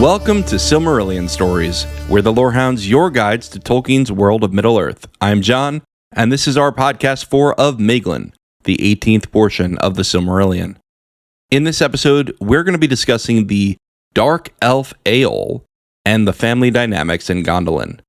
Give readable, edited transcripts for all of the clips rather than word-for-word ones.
Welcome to Silmarillion Stories. We're the Lorehounds, your guides to Tolkien's world of Middle-earth. I'm John, and this is our podcast 4 of Maeglin, the 18th portion of the Silmarillion. In this episode, we're going to be discussing the Dark Elf Eol and the family dynamics in Gondolin.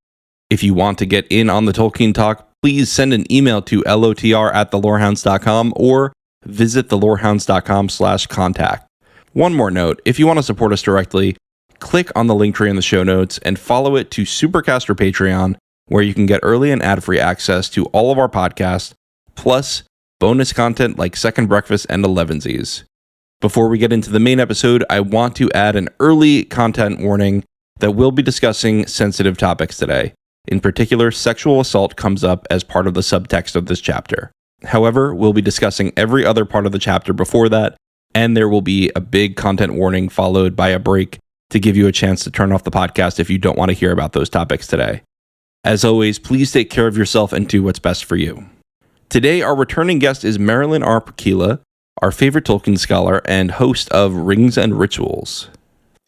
If you want to get in on the Tolkien talk, please send an email to lotr@thelorehounds.com or visit thelorehounds.com/contact. One more note, if you want to support us directly, click on the link tree in the show notes and follow it to Supercast or Patreon, where you can get early and ad-free access to all of our podcasts, plus bonus content like Second Breakfast and Elevensies. Before we get into the main episode, I want to add an early content warning that we'll be discussing sensitive topics today. In particular, sexual assault comes up as part of the subtext of this chapter. However, we'll be discussing every other part of the chapter before that, and there will be a big content warning followed by a break to give you a chance to turn off the podcast if you don't want to hear about those topics today. As always, please take care of yourself and do what's best for you. Today, our returning guest is Marilyn R. Pukkila, our favorite Tolkien scholar and host of Rings and Rituals.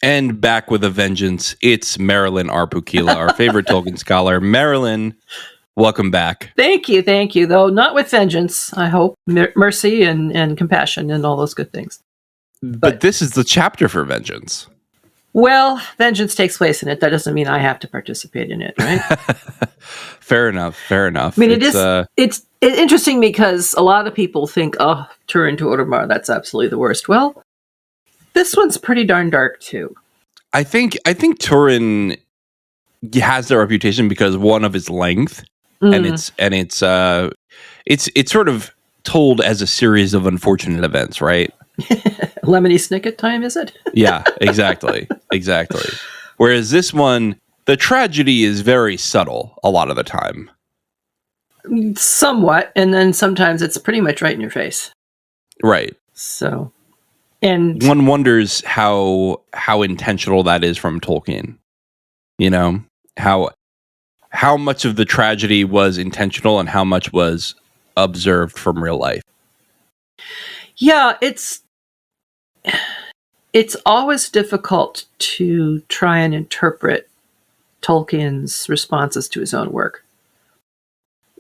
And back with a vengeance, it's Marilyn R. Pukkila, our favorite Tolkien scholar. Marilyn, welcome back. Thank you, though not with vengeance, I hope. Mercy and compassion and all those good things. But this is the chapter for vengeance. Well, vengeance takes place in it. That doesn't mean I have to participate in it, right? Fair enough. I mean, it's interesting because a lot of people think, oh, Turin to Ormar, that's absolutely the worst. Well, this one's pretty darn dark too. I think Turin has the reputation because one of its length, and it's sort of told as a series of unfortunate events, right? Lemony Snicket time, is it? Yeah, exactly. Whereas this one, the tragedy is very subtle a lot of the time. Somewhat, and then sometimes it's pretty much right in your face. Right. So, and one wonders how intentional that is from Tolkien. You know, how much of the tragedy was intentional and how much was observed from real life. Yeah, it's always difficult to try and interpret Tolkien's responses to his own work.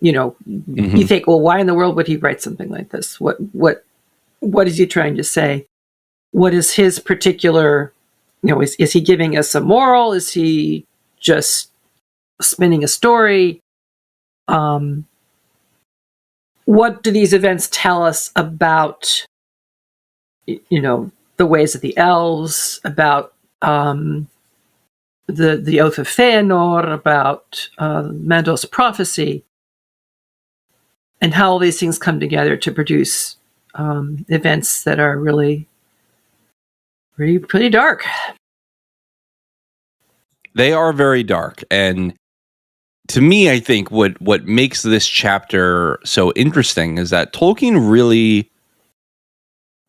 You know, You think, well, why in the world would he write something like this? What is he trying to say? What is his particular, is he giving us a moral? Is he just spinning a story? What do these events tell us about, the ways of the elves, about the Oath of Feanor, about Mando's prophecy, and how all these things come together to produce events that are really pretty dark. They are very dark, and to me, I think what makes this chapter so interesting is that Tolkien really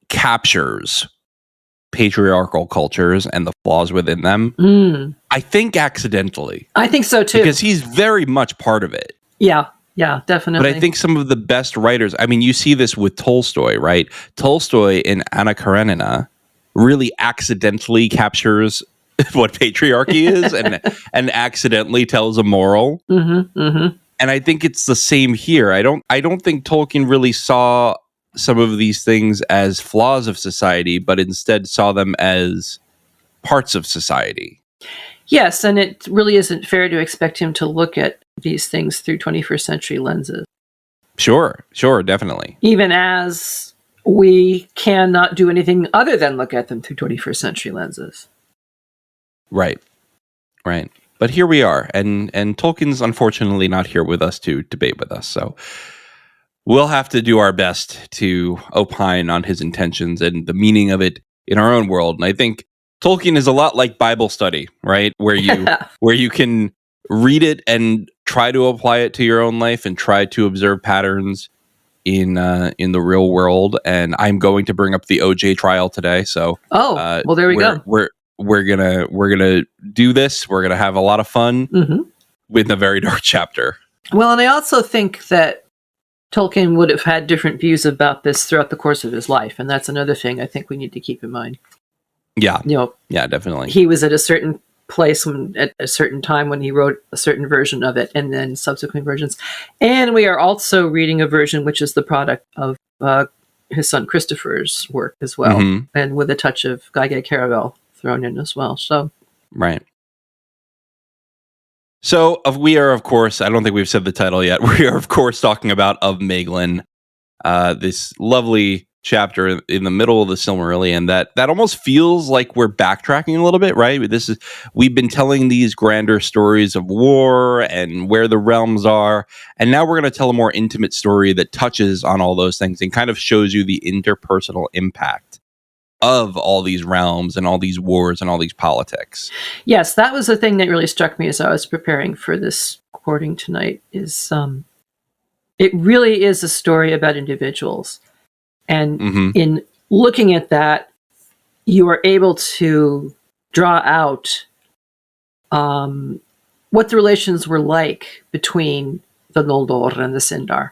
captures patriarchal cultures and the flaws within them. I think accidentally. I think so too. Because he's very much part of it. Yeah, definitely. But I think some of the best writers, I mean, you see this with Tolstoy, right? Tolstoy in Anna Karenina really accidentally captures what patriarchy is and accidentally tells a moral. And I think it's the same here. I don't think Tolkien really saw some of these things as flaws of society, but instead saw them as parts of society. Yes, and it really isn't fair to expect him to look at these things through 21st century lenses. Sure, definitely. Even as we cannot do anything other than look at them through 21st century lenses. Right. But here we are, and Tolkien's unfortunately not here with us to debate with us, so we'll have to do our best to opine on his intentions and the meaning of it in our own world. And I think Tolkien is a lot like Bible study, right? Where you can read it and try to apply it to your own life and try to observe patterns in the real world. And I'm going to bring up the OJ trial today, so well, there we go. We're gonna do this. We're gonna have a lot of fun with a very dark chapter. Well, and I also think that Tolkien would have had different views about this throughout the course of his life, and that's another thing I think we need to keep in mind. Yeah. You know, Yeah, definitely. he was at a certain place at a certain time when he wrote a certain version of it, and then subsequent versions. And we are also reading a version which is the product of his son Christopher's work as well, and with a touch of Guy Caravel thrown in as well. So, right. So we are, of course, I don't think we've said the title yet. We are, of course, talking about Of Maeglin, this lovely chapter in the middle of the Silmarillion that almost feels like we're backtracking a little bit, right? We've been telling these grander stories of war and where the realms are, and now we're going to tell a more intimate story that touches on all those things and kind of shows you the interpersonal impact of all these realms and all these wars and all these politics. Yes, that was the thing that really struck me as I was preparing for this recording tonight, is it really is a story about individuals. And in looking at that, you are able to draw out what the relations were like between the Noldor and the Sindar.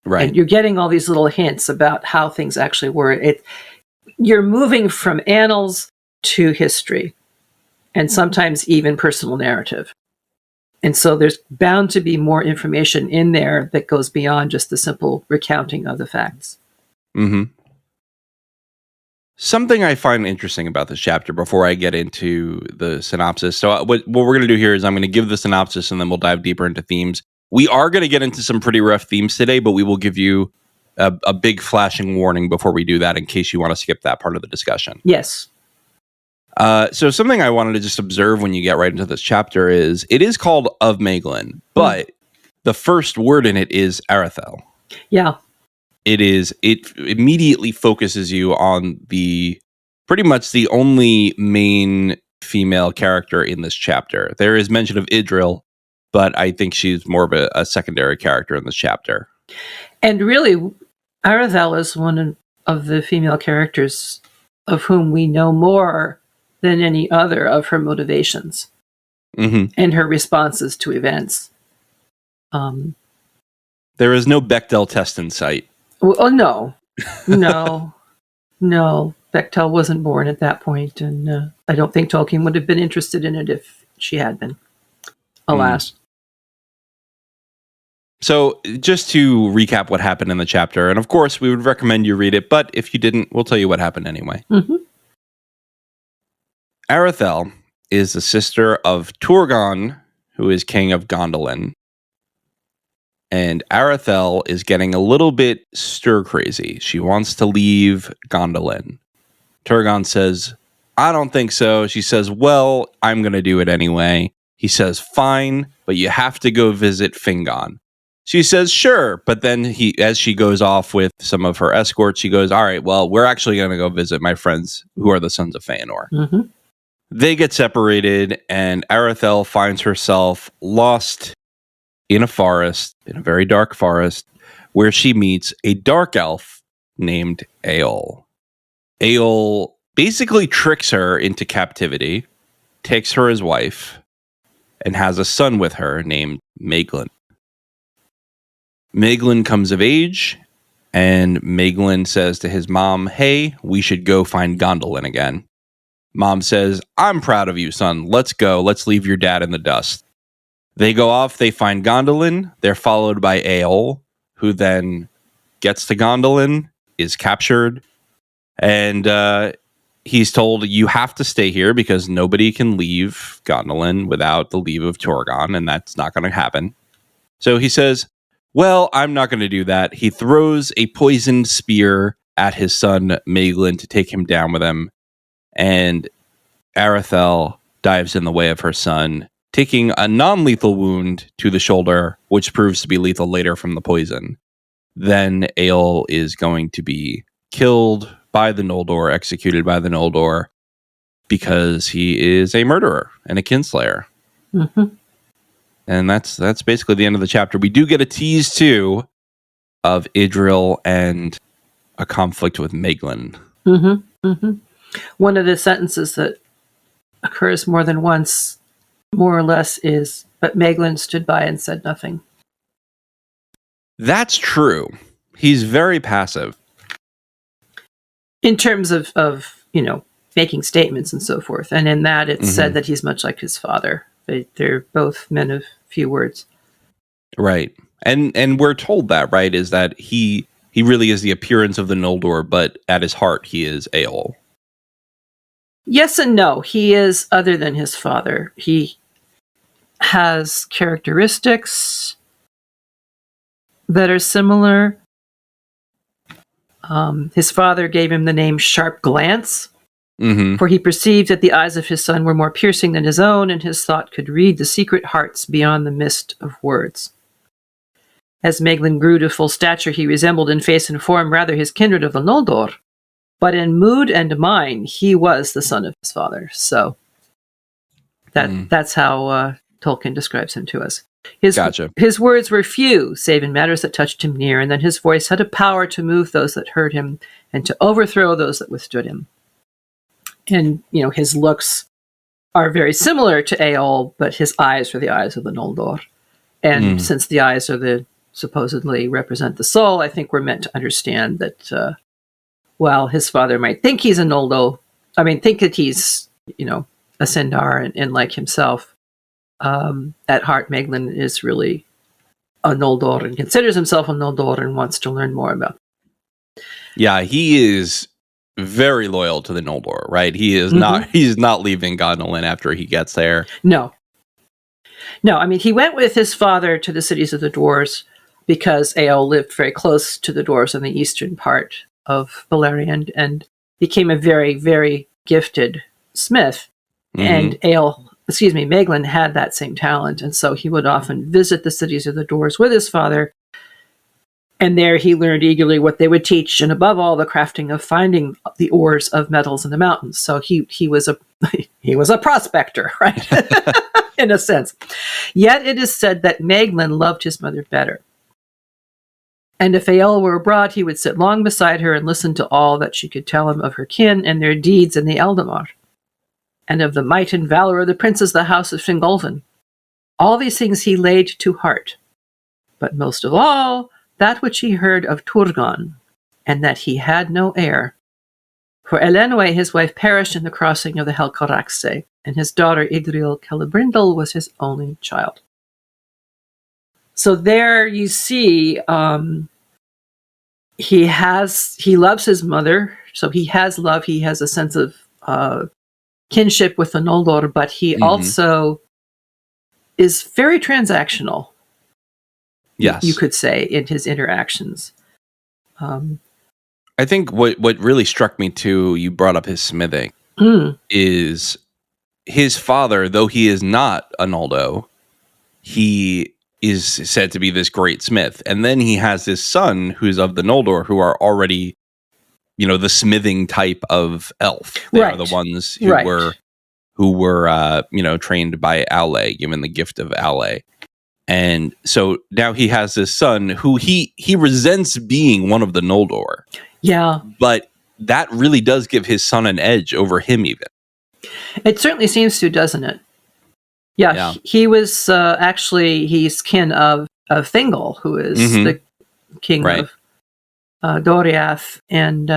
Right. And you're getting all these little hints about how things actually were. You're moving from annals to history, and sometimes even personal narrative. And so there's bound to be more information in there that goes beyond just the simple recounting of the facts. Something I find interesting about this chapter before I get into the synopsis. So what we're going to do here is I'm going to give the synopsis and then we'll dive deeper into themes. We are going to get into some pretty rough themes today, but we will give you a big flashing warning before we do that in case you want to skip that part of the discussion. Yes. So something I wanted to just observe when you get right into this chapter is it is called Of Maeglin, but the first word in it is Arathel. Yeah. It immediately focuses you on pretty much the only main female character in this chapter. There is mention of Idril, but I think she's more of a secondary character in this chapter. And really, Arathel is one of the female characters of whom we know more than any other of her motivations and her responses to events. There is no Bechdel test in sight. Oh, no. Bechtel wasn't born at that point, and I don't think Tolkien would have been interested in it if she had been. Alas. So just to recap what happened in the chapter, and of course we would recommend you read it, but if you didn't, we'll tell you what happened anyway. Arathel is the sister of Turgon, who is king of Gondolin. And Arathel is getting a little bit stir-crazy. She wants to leave Gondolin. Turgon says, I don't think so. She says, well, I'm going to do it anyway. He says, fine, but you have to go visit Fingon. She says, sure. But then as she goes off with some of her escorts, she goes, all right, well, we're actually going to go visit my friends who are the sons of Feanor. They get separated, and Arathel finds herself lost in a forest, in a very dark forest, where she meets a dark elf named Eol. Eol basically tricks her into captivity, takes her as wife, and has a son with her named Maeglin. Maeglin comes of age, and Maeglin says to his mom, hey, we should go find Gondolin again. Mom says, I'm proud of you, son. Let's go. Let's leave your dad in the dust. They go off, they find Gondolin. They're followed by Eol, who then gets to Gondolin, is captured, and he's told, you have to stay here because nobody can leave Gondolin without the leave of Turgon, and that's not going to happen. So he says, well, I'm not going to do that. He throws a poisoned spear at his son Maeglin to take him down with him, and Arathel dives in the way of her son, taking a non-lethal wound to the shoulder, which proves to be lethal later from the poison. Then Eol is going to be killed by the Noldor, executed by the Noldor, because he is a murderer and a kinslayer. And that's basically the end of the chapter. We do get a tease, too, of Idril and a conflict with Maeglin. One of the sentences that occurs more than once, more or less, is, but Maeglin stood by and said nothing. That's true. He's very passive. In terms of making statements and so forth. And in that, it's said that he's much like his father. They're both men of few words. Right. And we're told that, right, is that he really is the appearance of the Noldor, but at his heart, he is Eol. Yes and no. He is other than his father. He has characteristics that are similar. His father gave him the name Sharp Glance, for he perceived that the eyes of his son were more piercing than his own, and his thought could read the secret hearts beyond the mist of words. As Maeglin grew to full stature, he resembled in face and form rather his kindred of the Noldor, but in mood and mind, he was the son of his father. So that's how Tolkien describes him to us. His words were few, save in matters that touched him near, and then his voice had a power to move those that heard him and to overthrow those that withstood him. And, his looks are very similar to Eol, but his eyes are the eyes of the Noldor. And since the eyes are supposedly represent the soul, I think we're meant to understand that while his father might think he's a Noldor, think that he's, a Sindar and like himself, at heart, Maeglin is really a Noldor and considers himself a Noldor and wants to learn more about it. Yeah, he is very loyal to the Noldor, right? He is not. He's not leaving Gondolin after he gets there. No. He went with his father to the cities of the dwarves because Eol lived very close to the dwarves in the eastern part of Beleriand and became a very, very gifted smith. And Maeglin had that same talent, and so he would often visit the cities of the dwarves with his father, and there he learned eagerly what they would teach, and above all, the crafting of finding the ores of metals in the mountains. So he was a prospector, right? In a sense. Yet it is said that Maeglin loved his mother better. And if Eol were abroad, he would sit long beside her and listen to all that she could tell him of her kin and their deeds in the Eldamar, and of the might and valor of the princes of the house of Fingolfin. All these things he laid to heart, but most of all, that which he heard of Turgon, and that he had no heir. For Elenwe, his wife, perished in the crossing of the Helcaraxe, and his daughter Idril Celebrindel was his only child. So there you see, he loves his mother, so he has love, he has a sense of kinship with the Noldor, but he also is very transactional. Yes, you could say, in his interactions. I think what really struck me too, you brought up his smithing, is his father, though he is not a Noldo, he is said to be this great smith. And then he has this son who's of the Noldor, who are already, the smithing type of elf. They are the ones who were trained by Aule, given the gift of Aule. And so now he has this son who he resents being one of the Noldor. Yeah. But that really does give his son an edge over him even. It certainly seems to, doesn't it? Yeah. He was he's kin of Thingol, who is the king of Doriath and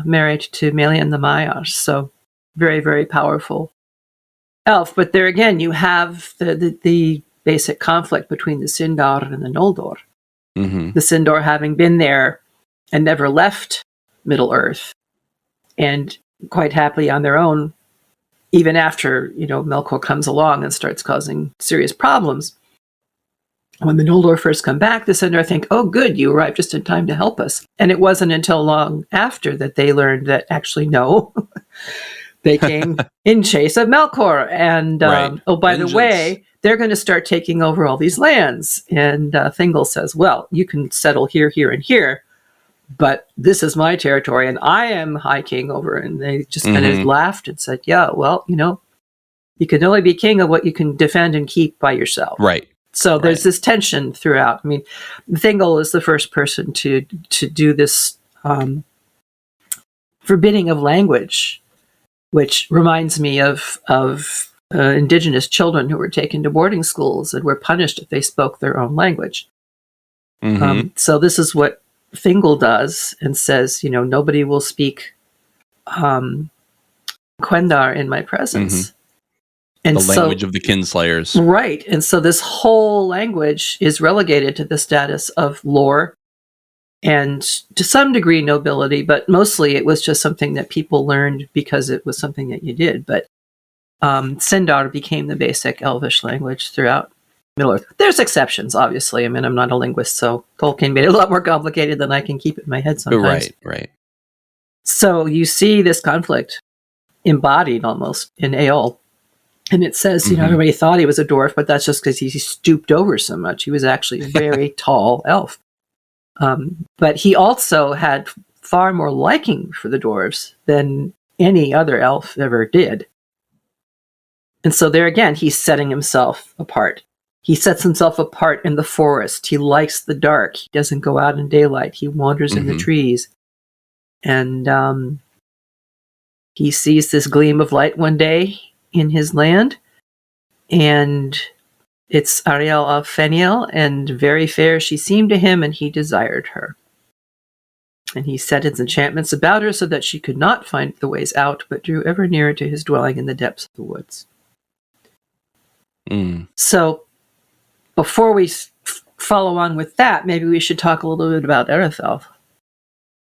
married to Melian the Maiar. So very, very powerful elf. But there again, you have the basic conflict between the Sindar and the Noldor. The Sindar having been there and never left Middle-earth, and quite happily on their own, even after, Melkor comes along and starts causing serious problems. When the Noldor first come back, the Sindar think, oh, good, you arrived just in time to help us. And it wasn't until long after that they learned that actually, no, they came in chase of Melkor. And, by the way, they're going to start taking over all these lands. And Thingol says, well, you can settle here, here, and here, but this is my territory, and I am High King over. And they just kind of laughed and said, yeah, well, you can only be king of what you can defend and keep by yourself. Right. So there's this tension throughout. I mean, Thingol is the first person to do this forbidding of language, which reminds me of indigenous children who were taken to boarding schools and were punished if they spoke their own language. So this is what Thingol does and says, nobody will speak Quendar in my presence. And the language of the kinslayers. Right. And so this whole language is relegated to the status of lore and to some degree nobility, but mostly it was just something that people learned because it was something that you did. But Sindar became the basic Elvish language throughout Middle-earth. There's exceptions, obviously. I mean, I'm not a linguist, so Tolkien made it a lot more complicated than I can keep it in my head sometimes. Right. So you see this conflict embodied almost in Eol. And it says, you know, everybody thought he was a dwarf, but that's just because he stooped over so much. He was actually a very tall elf. But he also had far more liking for the dwarves than any other elf ever did. And so there again, he's setting himself apart. He sets himself apart in the forest. He likes the dark. He doesn't go out in daylight. He wanders in the trees. And he sees this gleam of light one day in his land, and it's Ariel of Feniel, and very fair she seemed to him, and he desired her. And he set his enchantments about her so that she could not find the ways out, but drew ever nearer to his dwelling in the depths of the woods. So, before we follow on with that, maybe we should talk a little bit about Erethelf.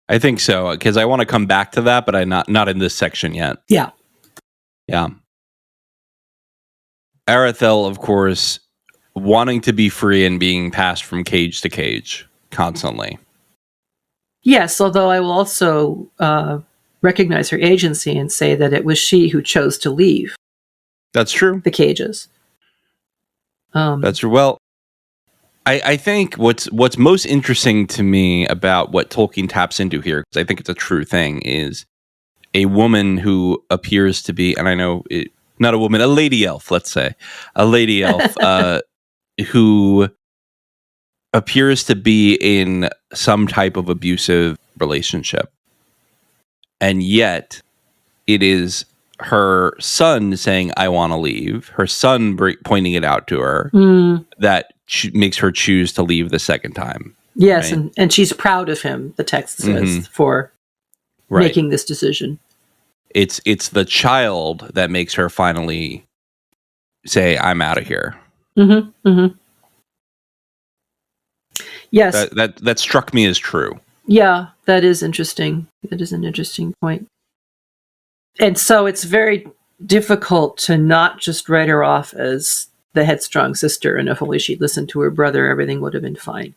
I think so, because I want to come back to that, but I'm not in this section yet. Yeah. Arethel, of course, wanting to be free and being passed from cage to cage constantly. Yes, although I will also recognize her agency and say that it was she who chose to leave. That's true. The cages. That's true. Well, I think what's most interesting to me about what Tolkien taps into here, because I think it's a true thing, is a woman who appears to be, and I know not a woman, a lady elf, let's say, a lady elf who appears to be in some type of abusive relationship. And yet it is her son saying, I want to leave, her son pointing it out to her, that makes her choose to leave the second time. Yes, right? and she's proud of him, the text says, for making this decision. It's the child that makes her finally say, I'm out of here. Yes. That struck me as true. Yeah, that is interesting. That is an interesting point. And so it's very difficult to not just write her off as the headstrong sister, and if only she'd listened to her brother, everything would have been fine.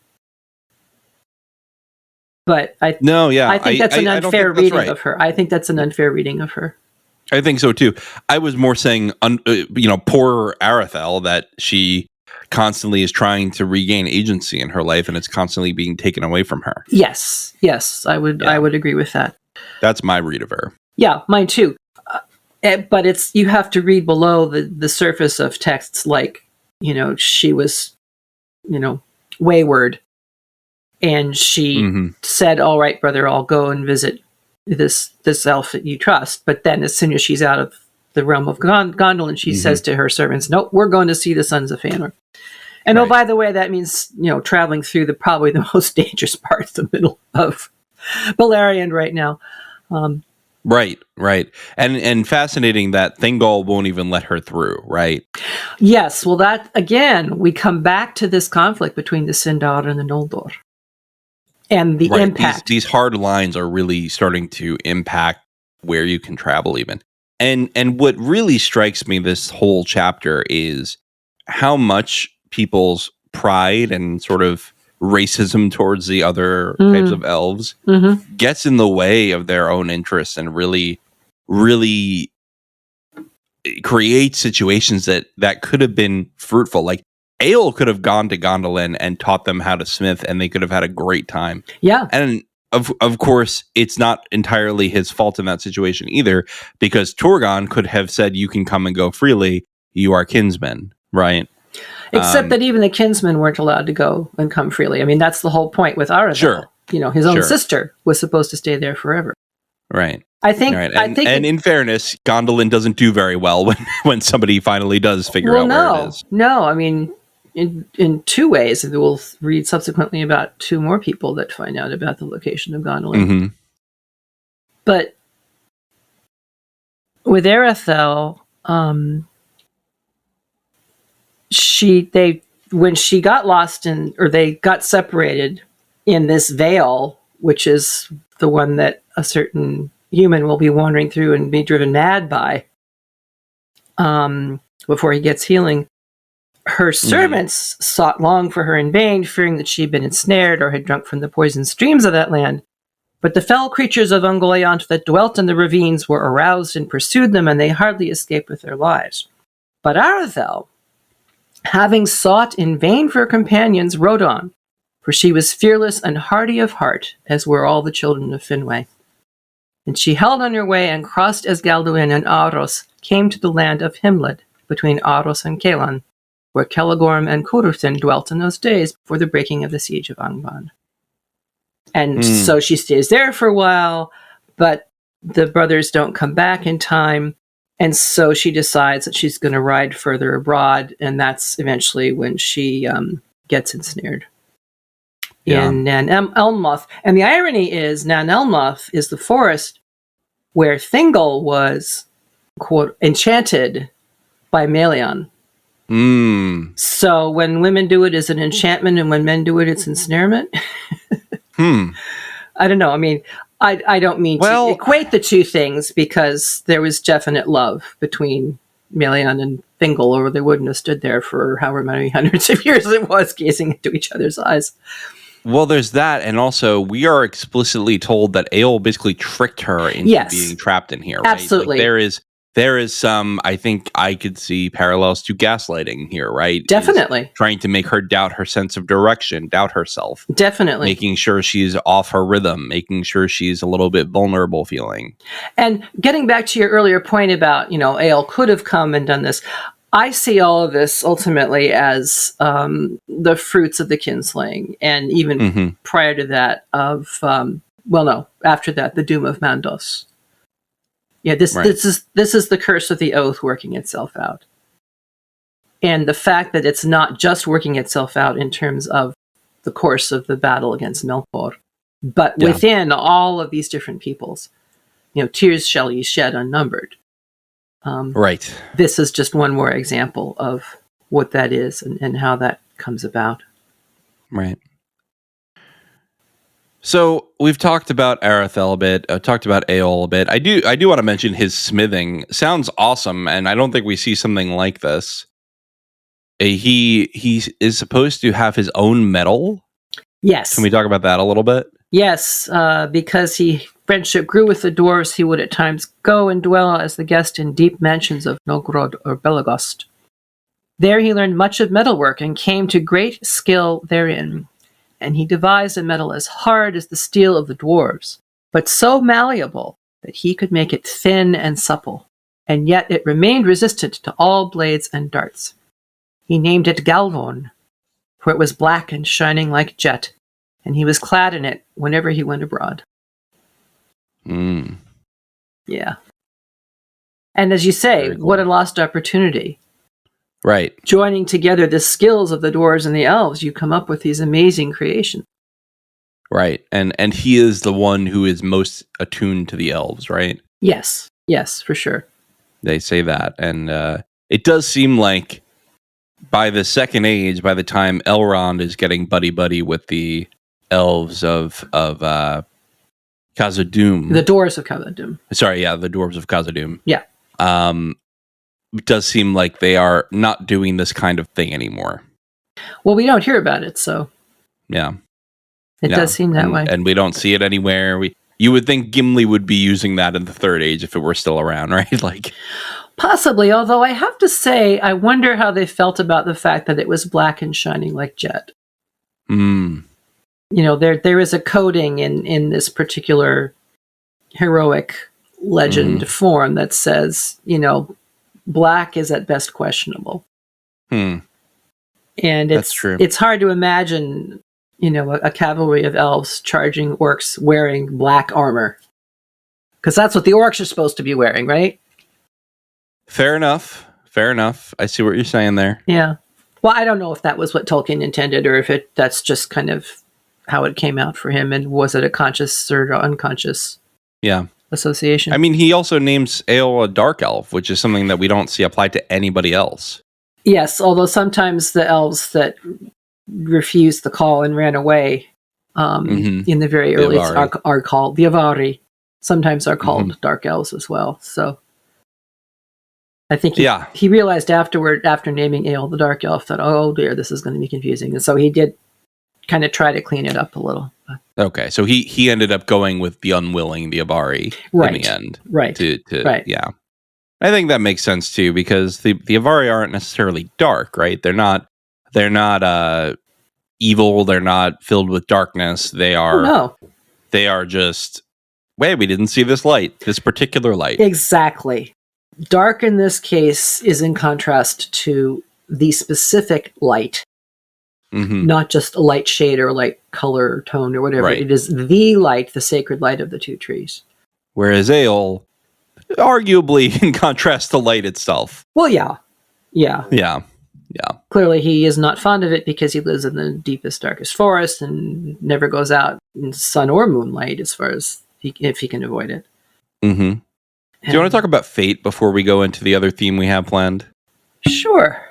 But I think that's an unfair reading of her. I think that's an unfair reading of her. I think so too. I was more saying, poor Arethel, that she constantly is trying to regain agency in her life, and it's constantly being taken away from her. Yes, I would agree with that. That's my read of her. Yeah, mine too. But you have to read below the surface of texts, like, she was, wayward. And she said, all right, brother, I'll go and visit this elf that you trust. But then as soon as she's out of the realm of Gondolin, she says to her servants, nope, we're going to see the sons of Fëanor. And oh, by the way, that means, traveling through probably the most dangerous parts, the middle of Beleriand right now. Right. And fascinating that Thingol won't even let her through, right? Yes. Well, that, again, we come back to this conflict between the Sindar and the Noldor. And the impact. These hard lines are really starting to impact where you can travel even. And what really strikes me this whole chapter is how much people's pride and sort of racism towards the other types of elves gets in the way of their own interests, and really, really creates situations that could have been fruitful. Like, Eol could have gone to Gondolin and taught them how to smith, and they could have had a great time. Yeah. And of course, it's not entirely his fault in that situation either, because Turgon could have said, you can come and go freely. You are kinsmen, right? Except that even the kinsmen weren't allowed to go and come freely. I mean, that's the whole point with Arethel. Sure. His own sister was supposed to stay there forever. Right. I think. And in fairness, Gondolin doesn't do very well when somebody finally does figure out where it is. No, I mean, in two ways. We'll read subsequently about two more people that find out about the location of Gondolin. But with Arathel, when she got lost or they got separated in this veil, which is the one that a certain human will be wandering through and be driven mad by, before he gets healing, her servants sought long for her in vain, fearing that she had been ensnared or had drunk from the poisoned streams of that land. But the fell creatures of Ungoliant that dwelt in the ravines were aroused and pursued them, and they hardly escaped with their lives. But Arathel, having sought in vain for companions, rode on, for she was fearless and hardy of heart, as were all the children of Finwë. And she held on her way and crossed as Galduin and Aros came to the land of Himled, between Aros and Caelan, where Celegorm and Curuthin dwelt in those days before the breaking of the siege of Angband. And so she stays there for a while, but the brothers don't come back in time. And so she decides that she's going to ride further abroad. And that's eventually when she gets ensnared in Nan Elmoth. And the irony is Nan Elmoth is the forest where Thingol was, quote, enchanted by Maeglin. So when women do it, it's an enchantment, and when men do it, it's ensnarement. I don't know. I mean, I don't mean to equate the two things, because there was definite love between Maeglin and Thingol, or they wouldn't have stood there for however many hundreds of years it was, gazing into each other's eyes. Well, there's that, and also we are explicitly told that Eol basically tricked her into being trapped in here. Right? Absolutely. Like, there is some, I think I could see parallels to gaslighting here, right? Definitely. Trying to make her doubt her sense of direction, doubt herself. Definitely. Making sure she's off her rhythm, making sure she's a little bit vulnerable feeling. And getting back to your earlier point about, Eol could have come and done this. I see all of this ultimately as the fruits of the kinslaying, and even prior to that after that, the doom of Mandos. Yeah, this is the curse of the oath working itself out. And the fact that it's not just working itself out in terms of the course of the battle against Melkor, but within all of these different peoples. Tears shall ye shed unnumbered. This is just one more example of what that is and how that comes about. Right. So we've talked about Arathel a bit, talked about Eol a bit. I do want to mention his smithing. Sounds awesome, and I don't think we see something like this. He is supposed to have his own metal. Yes. Can we talk about that a little bit? Yes, because friendship grew with the dwarves, he would at times go and dwell as the guest in deep mansions of Nogrod or Belagost. There he learned much of metalwork and came to great skill therein. And he devised a metal as hard as the steel of the dwarves, but so malleable that he could make it thin and supple, and yet it remained resistant to all blades and darts. He named it Galvon, for it was black and shining like jet, and he was clad in it whenever he went abroad. Yeah. And as you say, cool. What a lost opportunity. Right. Joining together the skills of the dwarves and the elves, you come up with these amazing creations. Right. And he is the one who is most attuned to the elves, right? Yes. Yes, for sure. They say that. And it does seem like by the Second Age, by the time Elrond is getting buddy-buddy with the elves of Khazad-dûm. The dwarves of Khazad-dûm. Sorry, yeah, the dwarves of Khazad-dûm. Yeah. It does seem like they are not doing this kind of thing anymore. Well, we don't hear about it, so. Yeah. It does seem that way. And we don't see it anywhere. You would think Gimli would be using that in the Third Age if it were still around, right? Like, possibly, although I have to say, I wonder how they felt about the fact that it was black and shining like jet. There is a coding in this particular heroic legend form that says, black is at best questionable. And That's true. It's hard to imagine, a cavalry of elves charging orcs wearing black armor. Because that's what the orcs are supposed to be wearing, right? Fair enough. I see what you're saying there. Yeah. Well, I don't know if that was what Tolkien intended, or if that's just kind of how it came out for him, and was it a conscious or unconscious? Yeah. association. I mean, he also names Eol a dark elf, which is something that we don't see applied to anybody else. Yes, although sometimes the elves that refused the call and ran away in the very earliest are called the Avari. Sometimes are called dark elves as well. So I think he realized afterward, after naming Eol the dark elf, that, oh dear, this is going to be confusing. And so he did kind of try to clean it up a little. Okay, so he ended up going with the unwilling, the Avari, in the end. Right. Yeah. I think that makes sense too, because the Avari aren't necessarily dark, right? They're not evil. They're not filled with darkness. They are. They are just. Wait, we didn't see this light. This particular light. Exactly. Dark in this case is in contrast to the specific light, not just a light shade or light color or tone or whatever. Right. It is the light, the sacred light of the two trees. Whereas Eol, arguably in contrast to light itself. Well, yeah. Clearly, he is not fond of it because he lives in the deepest, darkest forest and never goes out in sun or moonlight, as far as if he can avoid it. Mm-hmm. Do you want to talk about fate before we go into the other theme we have planned? Sure.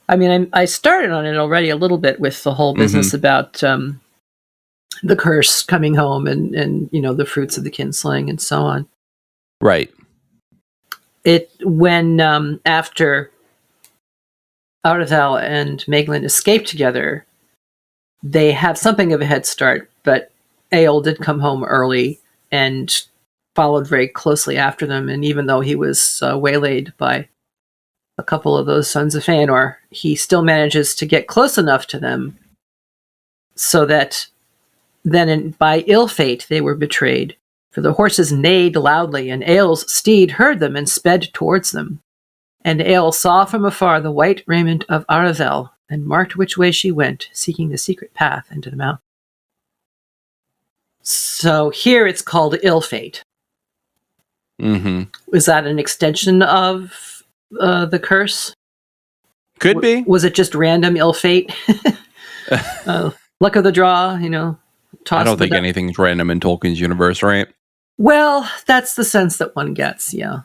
I mean, I started on it already a little bit with the whole business about the curse coming home and the fruits of the kinslaying and so on. Right. When after Aurethel and Maeglin escape together, they have something of a head start, but Eol did come home early and followed very closely after them, and even though he was waylaid by a couple of those sons of Feanor, he still manages to get close enough to them so that then by ill fate they were betrayed. For the horses neighed loudly, and Eol's steed heard them and sped towards them. And Eol saw from afar the white raiment of Aurethel, and marked which way she went, seeking the secret path into the mountain. So here it's called ill fate. Was that an extension of the curse? Could be. Was it just random ill fate? Luck of the draw, I don't think anything's random in Tolkien's universe, right? Well, that's the sense that one gets, yeah.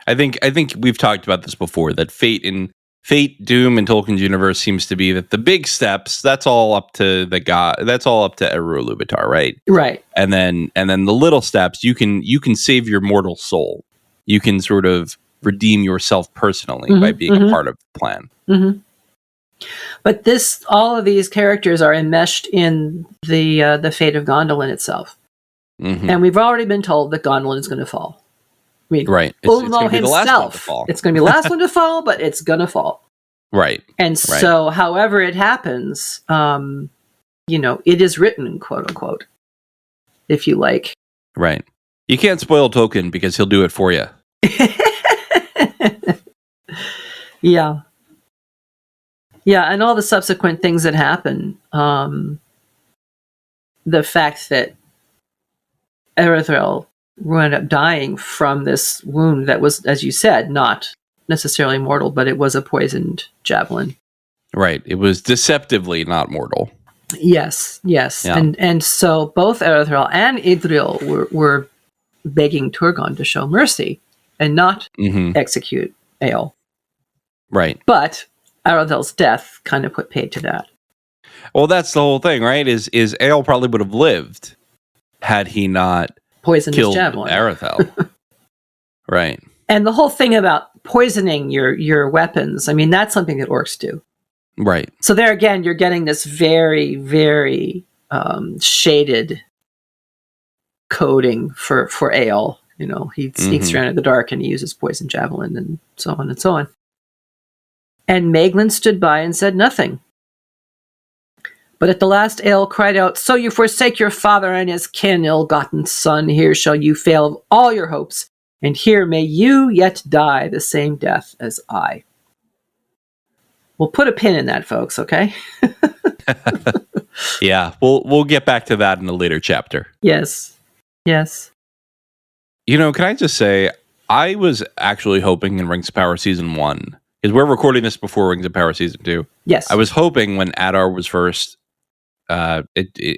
I think we've talked about this before, that fate, doom in Tolkien's universe seems to be that the big steps, that's all up to the god, that's all up to Eru Ilúvatar, right? Right. And then the little steps, you can save your mortal soul. You can sort of redeem yourself personally by being a part of the plan. But all of these characters are enmeshed in the fate of Gondolin itself. And we've already been told that Gondolin is going to fall. I mean, right. It's going to be the last one to fall. It's going to be the last one to fall, but it's going to fall. Right. And so, however it happens, it is written, quote unquote, if you like. Right. You can't spoil Tolkien because he'll do it for you. Yeah. Yeah, and all the subsequent things that happen. The fact that Aurethel wound up dying from this wound that was, as you said, not necessarily mortal, but it was a poisoned javelin. Right. It was deceptively not mortal. Yes. Yeah. And so both Aurethel and Idril were begging Turgon to show mercy and not execute Eol. Right. But Arethel's death kind of put paid to that. Well, that's the whole thing, right? Is Eol probably would have lived had he not poisoned killed his javelin. Aurethel. Right. And the whole thing about poisoning your weapons, I mean, that's something that orcs do. Right. So there again, you're getting this very, very shaded coding for Eol. He sneaks around in the dark and he uses poison javelin and so on and so on. And Maeglin stood by and said nothing. But at the last Eol cried out, "So you forsake your father and his kin, ill-gotten son. Here shall you fail of all your hopes, and here may you yet die the same death as I." We'll put a pin in that, folks, okay? Yeah, we'll get back to that in a later chapter. Yes. Can I just say, I was actually hoping in Rings of Power Season 1, because we're recording this before Rings of Power Season 2. Yes. I was hoping when Adar was first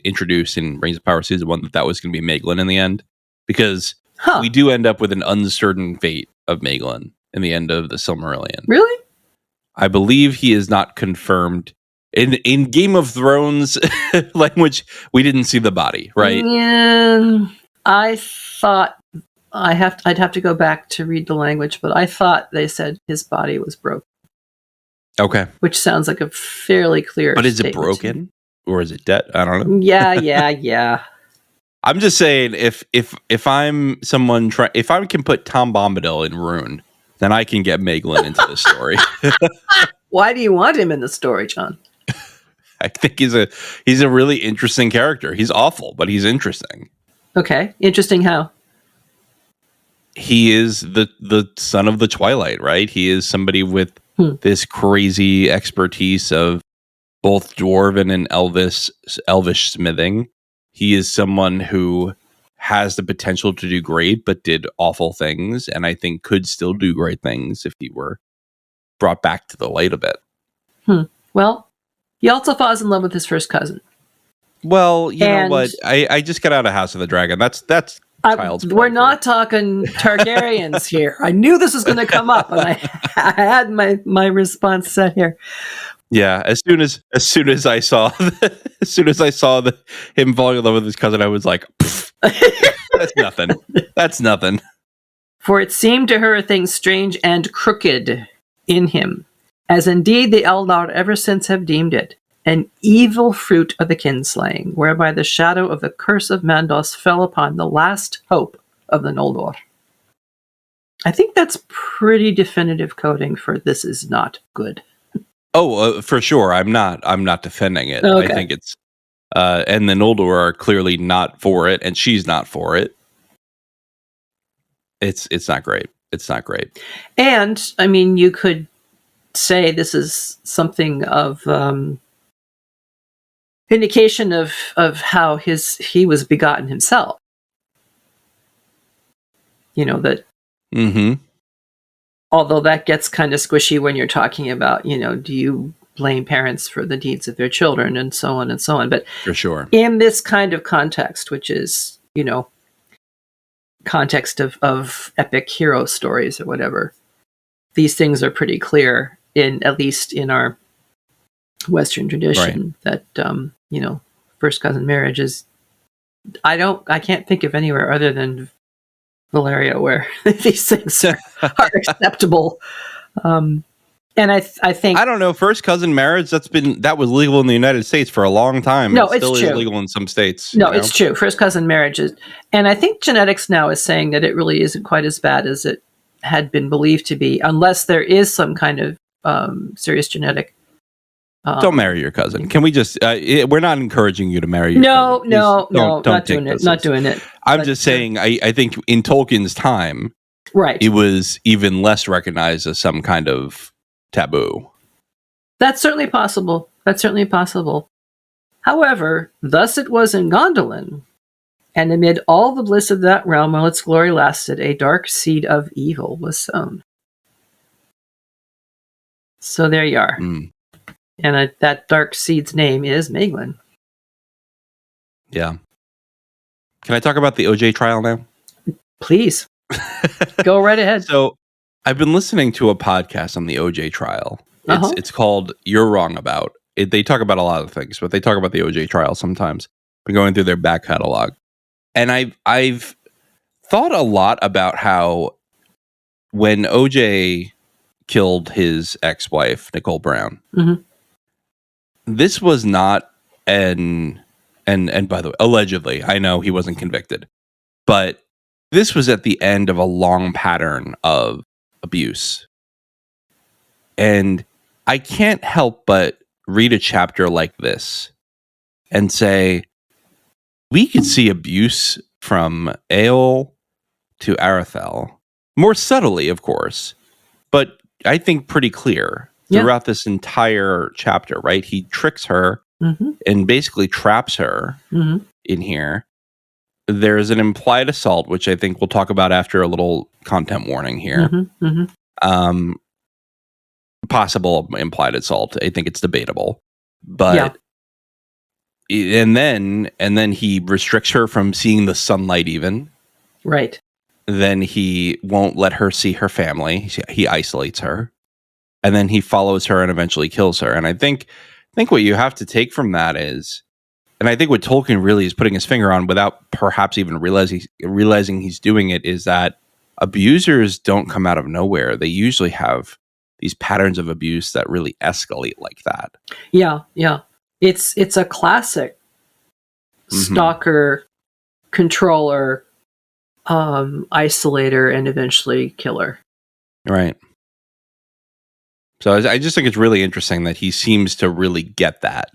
introduced in Rings of Power Season 1 that was going to be Maeglin in the end. because we do end up with an uncertain fate of Maeglin in the end of the Silmarillion. Really? I believe he is not confirmed. In Game of Thrones language, we didn't see the body, right? Yeah, I thought I'd have to go back to read the language, but I thought they said his body was broken. Okay. Which sounds like a fairly clear But is it statement. broken? Or is it dead? I don't know. Yeah. I'm just saying, if I'm someone if I can put Tom Bombadil in Rune, then I can get Maeglin into the story. Why do you want him in the story, John? I think he's a really interesting character. He's awful, but he's interesting. Okay, interesting how? He is the son of the Twilight, right? He is somebody with this crazy expertise of both dwarven and elvish smithing. He is someone who has the potential to do great, but did awful things, and I think could still do great things if he were brought back to the light a bit. Well, he also falls in love with his first cousin. Well, you know what? I just got out of House of the Dragon. That's child's play. We're not talking Targaryens here. I knew this was going to come up, and I had my response set here. Yeah, as soon as I saw him falling in love with his cousin, I was like, that's nothing. That's nothing. For it seemed to her a thing strange and crooked in him, as indeed the Eldar ever since have deemed it, an evil fruit of the kinslaying, whereby the shadow of the curse of Mandos fell upon the last hope of the Noldor. I think that's pretty definitive coding for this is not good. Oh, for sure. I'm not defending it. Okay. I think it's and the Noldor are clearly not for it, and she's not for it. It's not great. It's not great. And I mean, you could say this is something of indication of how he was begotten himself. You know that. Mm-hmm. Although that gets kind of squishy when you're talking about, do you blame parents for the deeds of their children and so on and so on. But for sure, in this kind of context, which is context of epic hero stories or whatever, these things are pretty clear at least in our Western tradition, right. That first cousin marriage is. I can't think of anywhere other than Valeria where these things are acceptable. And I think I don't know, first cousin marriage that was legal in the United States for a long time. No, it still it's true. Is legal in some states. No, it's true. First cousin marriage is, and I think genetics now is saying that it really isn't quite as bad as it had been believed to be, unless there is some kind of serious genetic. Don't marry your cousin. Can we just? We're not encouraging you to marry your cousin. No, not doing it. Not doing it. I'm just saying. I think in Tolkien's time, right, it was even less recognized as some kind of taboo. That's certainly possible. However, thus it was in Gondolin, and amid all the bliss of that realm, while its glory lasted, a dark seed of evil was sown. So there you are. And that dark seed's name is Maeglin. Yeah. Can I talk about the OJ trial now? Please. Go right ahead. So I've been listening to a podcast on the OJ trial. It's called You're Wrong About. They talk about a lot of things, but they talk about the OJ trial sometimes. Been going through their back catalog. And I've thought a lot about how when OJ killed his ex-wife, Nicole Brown, this was not and by the way, allegedly, I know he wasn't convicted, but this was at the end of a long pattern of abuse. And I can't help but read a chapter like this and say, we could see abuse from Eol to Arathel, more subtly, of course, but I think pretty clear throughout this entire chapter, right? He tricks her and basically traps her in here. There's an implied assault, which I think we'll talk about after a little content warning here. Possible implied assault. I think it's debatable, but and then he restricts her from seeing the sunlight even. Right. Then he won't let her see her family. He isolates her. And then he follows her and eventually kills her. And I think what you have to take from that is, and I think what Tolkien really is putting his finger on without perhaps even realizing he's doing it, is that abusers don't come out of nowhere. They usually have these patterns of abuse that really escalate like that. Yeah, yeah. It's a classic stalker, controller, isolator, and eventually killer. Right. So I just think it's really interesting that he seems to really get that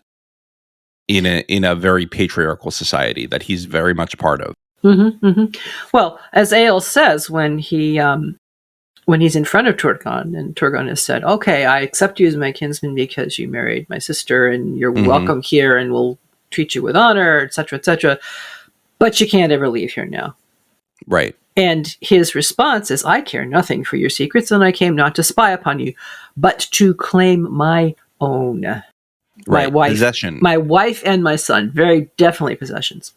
in a very patriarchal society that he's very much a part of. Well, as Eöl says when he's in front of Turgon, and Turgon has said, "Okay, I accept you as my kinsman because you married my sister, and you're welcome here, and we'll treat you with honor, etc., etc. But you can't ever leave here now." Right. And his response is, "I care nothing for your secrets, and I came not to spy upon you, but to claim my own." Right. My wife, possession. My wife and my son, very definitely possessions.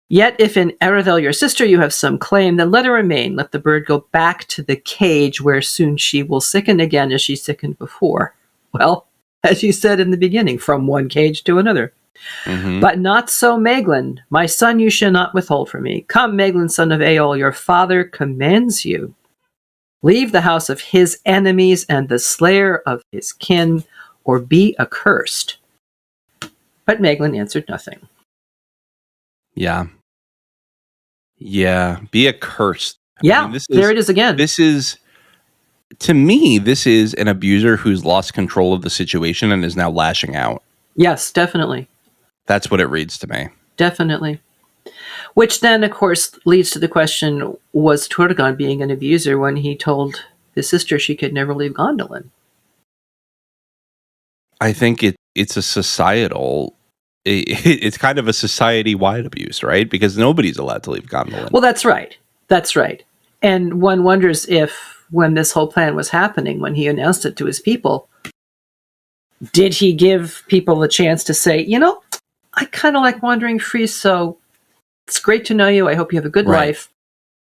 Yet if in Erethdel your sister you have some claim, then let her remain. Let the bird go back to the cage, where soon she will sicken again as she sickened before. Well, as you said in the beginning, from one cage to another. But not so Maeglin. My son you shall not withhold from me. Come, Maeglin, son of Eöl, your father commands you. Leave the house of his enemies and the slayer of his kin, or be accursed. But Maeglin answered nothing. Yeah. Yeah. Be accursed. Yeah, there it is again. This is, to me, this is an abuser who's lost control of the situation and is now lashing out. Yes, definitely. That's what it reads to me. Definitely. Which then, of course, leads to the question, was Turgon being an abuser when he told his sister she could never leave Gondolin? I think it's a societal, it's kind of a society-wide abuse, right? Because nobody's allowed to leave Gondolin. Well, that's right. That's right. And one wonders if, when this whole plan was happening, when he announced it to his people, did he give people a chance to say, you know, I kind of like wandering free, so it's great to know you. I hope you have a good life.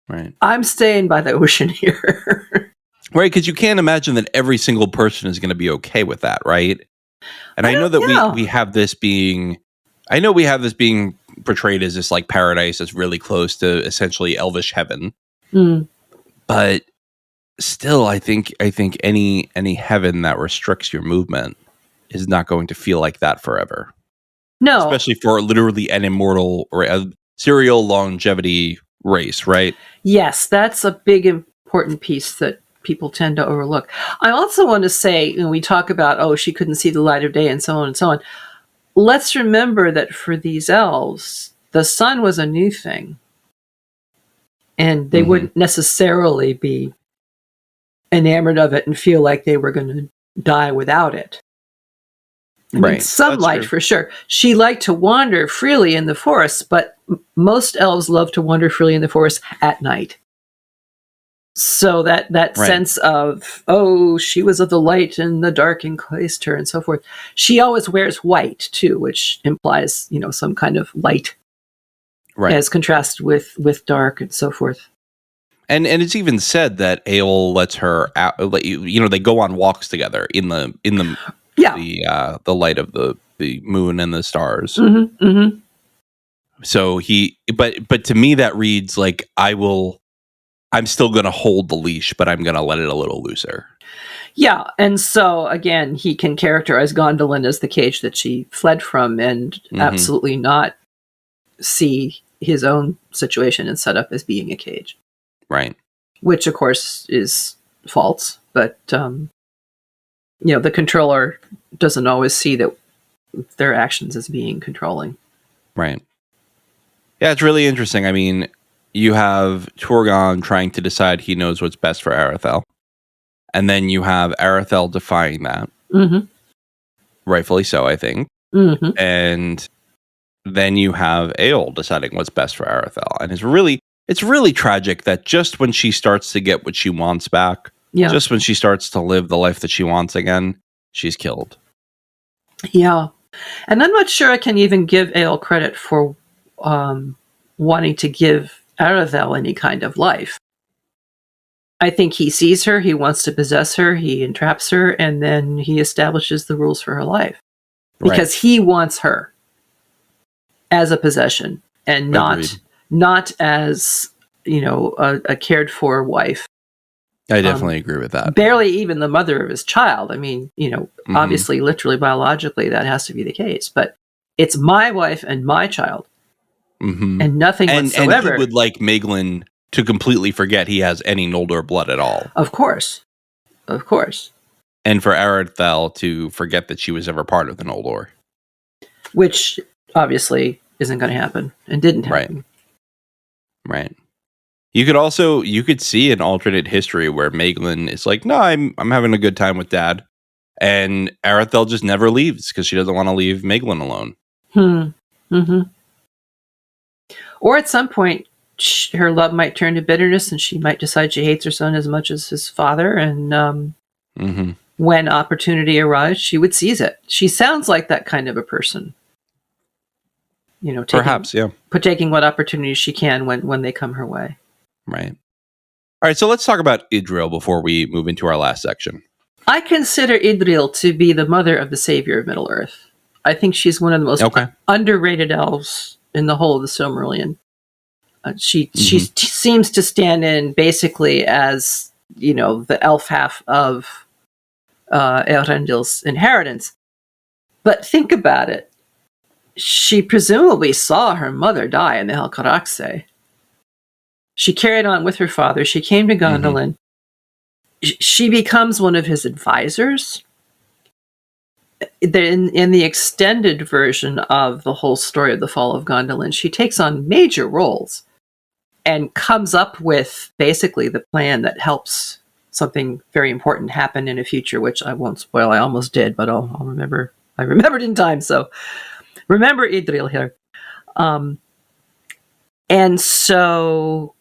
Right. I'm staying by the ocean here. Right, because you can't imagine that every single person is going to be okay with that, right? And I know that we have this being, portrayed as this like paradise that's really close to essentially elvish heaven. But still, I think any heaven that restricts your movement is not going to feel like that forever. No. Especially for literally an immortal or a serial longevity race, right? Yes, that's a big important piece that people tend to overlook. I also want to say, when we talk about, oh, she couldn't see the light of day and so on and so on, let's remember that for these elves, the sun was a new thing. And they wouldn't necessarily be enamored of it and feel like they were going to die without it. I mean, sunlight for sure. She liked to wander freely in the forest, but most elves love to wander freely in the forest at night. So that sense of, oh, she was of the light and the dark encased her and so forth. She always wears white too, which implies, you know, some kind of light, as contrasted with dark and so forth. And it's even said that Eöl lets her out. You know, they go on walks together in the light of the moon and the stars. So but to me that reads like I'm still going to hold the leash, but I'm going to let it a little looser. Yeah, and so again, he can characterize Gondolin as the cage that she fled from, and absolutely not see his own situation and setup as being a cage. Right. Which, of course, is false, but you know, the controller doesn't always see that their actions as being controlling. Right. Yeah, it's really interesting. I mean, you have Turgon trying to decide he knows what's best for Erethdel. And then you have Erethdel defying that. Rightfully so, I think. And then you have Eöl deciding what's best for Erethdel. And it's really tragic that just when she starts to get what she wants back, just when she starts to live the life that she wants again, she's killed. Yeah. And I'm not sure I can even give Eöl credit for wanting to give Arathel any kind of life. I think he sees her, he wants to possess her, he entraps her, and then he establishes the rules for her life. Because he wants her as a possession and not as, a cared for wife. I definitely agree with that. Barely even the mother of his child. I mean, obviously, literally, biologically, that has to be the case. But it's my wife and my child. And nothing whatsoever. And he would like Maeglin to completely forget he has any Noldor blood at all. Of course. And for Arathel to forget that she was ever part of the Noldor. Which, obviously, isn't going to happen. And didn't happen. Right. You could see an alternate history where Maeglin is like, no, I'm having a good time with Dad. And Arathel just never leaves because she doesn't want to leave Maeglin alone. Or at some point, her love might turn to bitterness and she might decide she hates her son as much as his father. And when opportunity arrives, she would seize it. She sounds like that kind of a person. Taking what opportunities she can when they come her way. Right. All right, so let's talk about Idril before we move into our last section. I consider Idril to be the mother of the savior of Middle-earth. I think she's one of the most underrated elves in the whole of the Silmarillion. She seems to stand in basically as, the elf half of Eärendil's inheritance. But think about it. She presumably saw her mother die in the Helcaraxe. She carried on with her father. She came to Gondolin. She becomes one of his advisors. In the extended version of the whole story of the fall of Gondolin, she takes on major roles and comes up with basically the plan that helps something very important happen in a future, which I won't spoil. I almost did, but I'll remember. I remembered in time, so remember Idril here. And so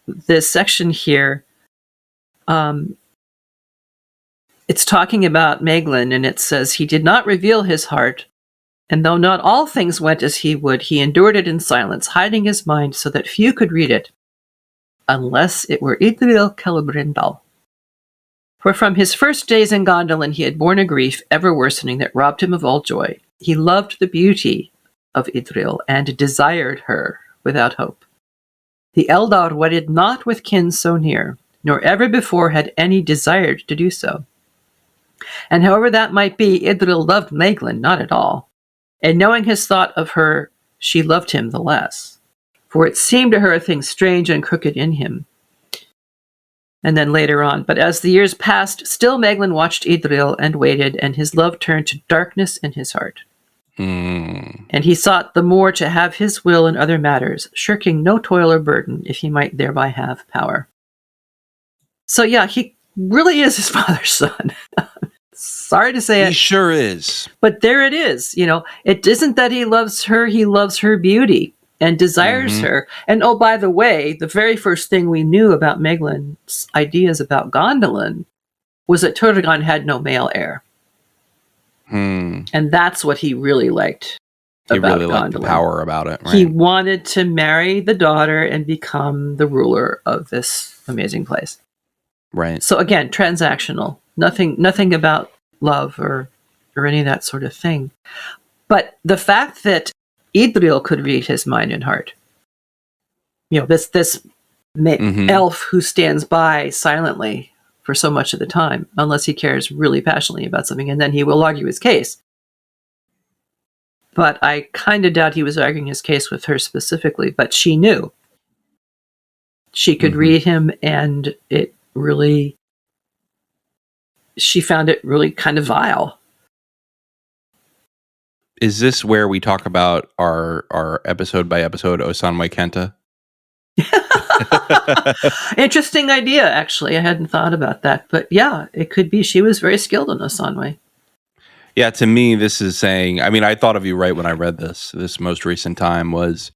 this section here, it's talking about Maeglin, and it says, he did not reveal his heart, and though not all things went as he would, he endured it in silence, hiding his mind so that few could read it, unless it were Idril Celebrimbor. For from his first days in Gondolin he had borne a grief ever worsening that robbed him of all joy. He loved the beauty of Idril and desired her without hope. The Eldar wedded not with kin so near, nor ever before had any desired to do so. And however that might be, Idril loved Maeglin not at all, and knowing his thought of her, she loved him the less, for it seemed to her a thing strange and crooked in him. And then later on, but as the years passed, still Maeglin watched Idril and waited, and his love turned to darkness in his heart. And he sought the more to have his will in other matters, shirking no toil or burden, if he might thereby have power. So yeah, he really is his father's son. Sorry to say it. He sure is. But there it is. It isn't that he loves her beauty and desires her. And oh, by the way, the very first thing we knew about Maeglin's ideas about Gondolin was that Turgon had no male heir. And that's what he really liked about Gondolin. Liked the power about it. Right? He wanted to marry the daughter and become the ruler of this amazing place. Right. So again, transactional. Nothing about love or any of that sort of thing. But the fact that Idril could read his mind and heart, this elf who stands by silently for so much of the time, unless he cares really passionately about something, and then he will argue his case. But I kind of doubt he was arguing his case with her specifically, but she knew. She could read him, and she found it really kind of vile. Is this where we talk about our episode by episode Osanwe Kenta? Interesting idea, actually. I hadn't thought about that, but yeah, it could be. She was very skilled in Osanwe. Yeah, to me, this is saying, I thought of you right when I read this most recent time was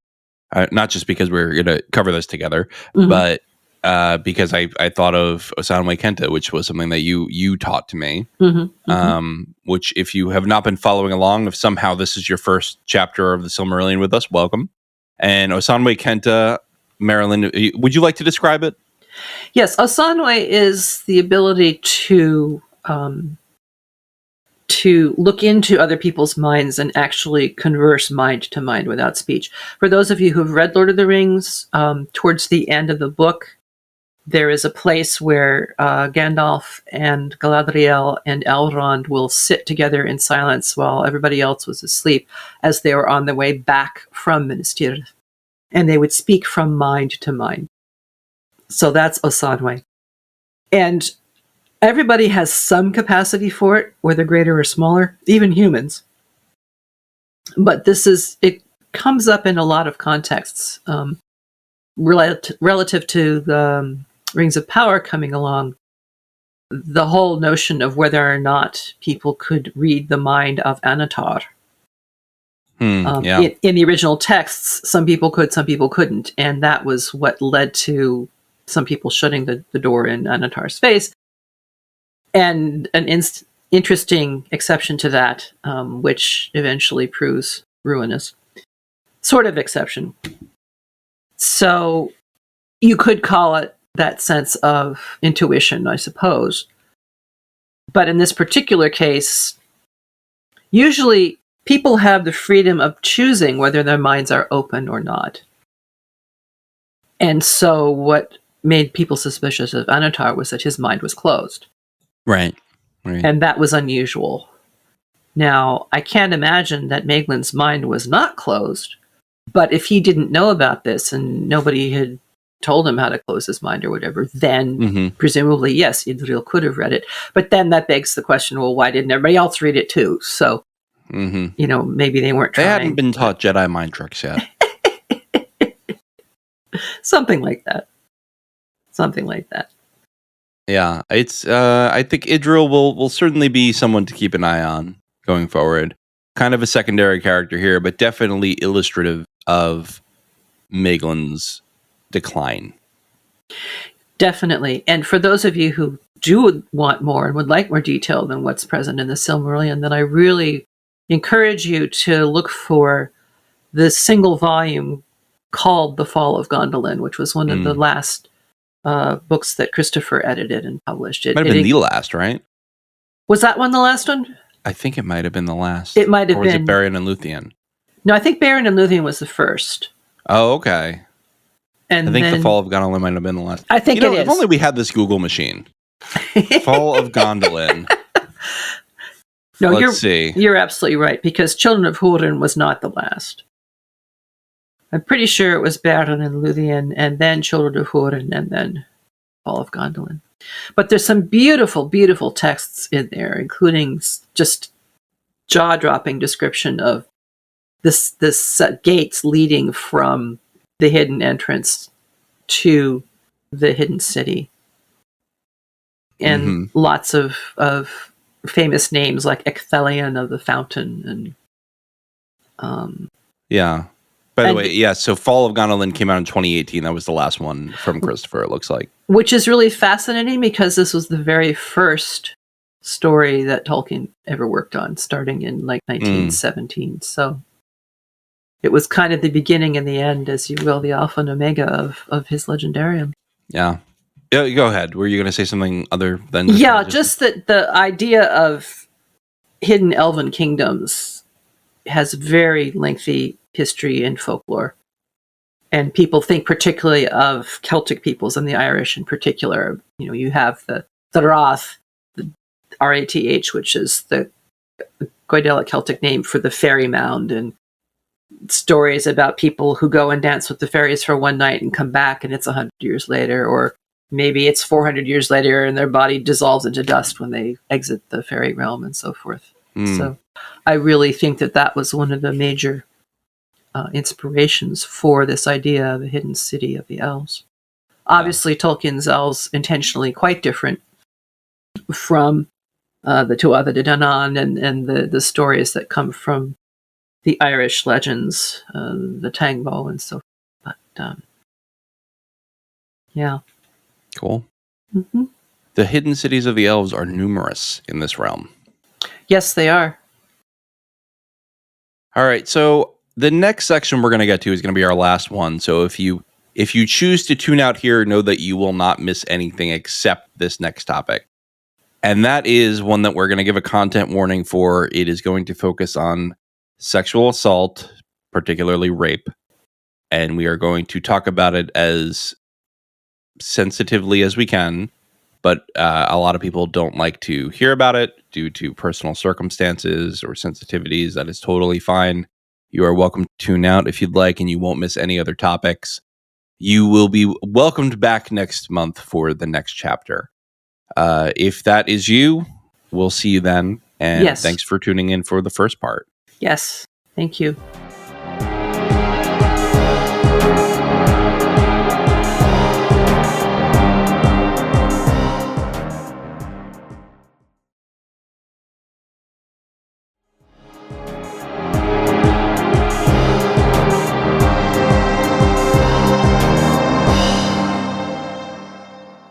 not just because we're going to cover this together, but because I thought of Osanwe Kenta, which was something that you taught to me, which if you have not been following along, if somehow this is your first chapter of the Silmarillion with us, welcome. And Osanwe Kenta Marilyn, would you like to describe it? Yes, Osanwe is the ability to look into other people's minds and actually converse mind to mind without speech. For those of you who've read Lord of the Rings, towards the end of the book, there is a place where Gandalf and Galadriel and Elrond will sit together in silence while everybody else was asleep as they were on their way back from Minas Tirith. And they would speak from mind to mind. So that's Osanwe. And everybody has some capacity for it, whether greater or smaller, even humans. But it comes up in a lot of contexts. Relative to the Rings of Power coming along, the whole notion of whether or not people could read the mind of Anatar. In the original texts, some people could, some people couldn't. And that was what led to some people shutting the door in Anatar's face. And an interesting exception to that, which eventually proves ruinous. Sort of exception. So you could call it that sense of intuition, I suppose. But in this particular case, usually people have the freedom of choosing whether their minds are open or not. And so what made people suspicious of Anatar was that his mind was closed. Right. And that was unusual. Now, I can't imagine that Maeglin's mind was not closed, but if he didn't know about this and nobody had told him how to close his mind or whatever, then presumably, yes, Idril could have read it. But then that begs the question, well, why didn't everybody else read it too? So, maybe they weren't trying. They hadn't been taught Jedi mind tricks yet. Something like that. Yeah, it's. I think Idril will certainly be someone to keep an eye on going forward. Kind of a secondary character here, but definitely illustrative of Maeglin's decline. Definitely. And for those of you who do want more and would like more detail than what's present in the Silmarillion, then I really encourage you to look for the single volume called The Fall of Gondolin, which was one of the last books that Christopher edited and published. It might have been the last, right? Was that one the last one? I think it might have been the last. It might have been. Or was it Beren and Luthien? No, I think Beren and Luthien was the first. Oh, okay. And I think The Fall of Gondolin might have been the last. I think it is. If only we had this Google machine. Fall of Gondolin. No, Let's see. You're absolutely right, because Children of Húrin was not the last. I'm pretty sure it was Beren and Luthien, and then Children of Húrin, and then Fall of Gondolin. But there's some beautiful, beautiful texts in there, including just jaw-dropping description of this gates leading from the hidden entrance to the hidden city. And lots of famous names like Ecthelion of the Fountain. And yeah. By the way, yeah, so Fall of Gondolin came out in 2018. That was the last one from Christopher, it looks like. Which is really fascinating because this was the very first story that Tolkien ever worked on, starting in like 1917. So it was kind of the beginning and the end, as you will, the alpha and omega of his legendarium. Yeah. Yeah, go ahead. Were you going to say something other than... Yeah, just that the idea of hidden elven kingdoms has very lengthy history and folklore. And people think particularly of Celtic peoples and the Irish in particular. You know, you have the Rath, the Rath, which is the Goidelic Celtic name for the fairy mound, and stories about people who go and dance with the fairies for one night and come back and it's 100 years later, or maybe it's 400 years later and their body dissolves into dust when they exit the fairy realm and so forth. So I really think that was one of the major inspirations for this idea of a hidden city of the elves. Obviously, Tolkien's elves intentionally quite different from the Tuatha De Danann and the stories that come from the Irish legends, the Tangbo and so forth. But yeah. Cool. The hidden cities of the elves are numerous in this realm. Yes, they are. All right, so the next section we're going to get to is going to be our last one. So if you If you choose to tune out here, know that you will not miss anything except this next topic. And that is one that we're going to give a content warning for. It is going to focus on sexual assault, particularly rape. And we are going to talk about it as sensitively as we can. But a lot of people don't like to hear about it due to personal circumstances or sensitivities. That is totally fine. You are welcome to tune out if you'd like, and you won't miss any other topics. You will be welcomed back next month for the next chapter. If that is you, we'll see you then. And thanks for tuning in for the first part. Yes. Thank you.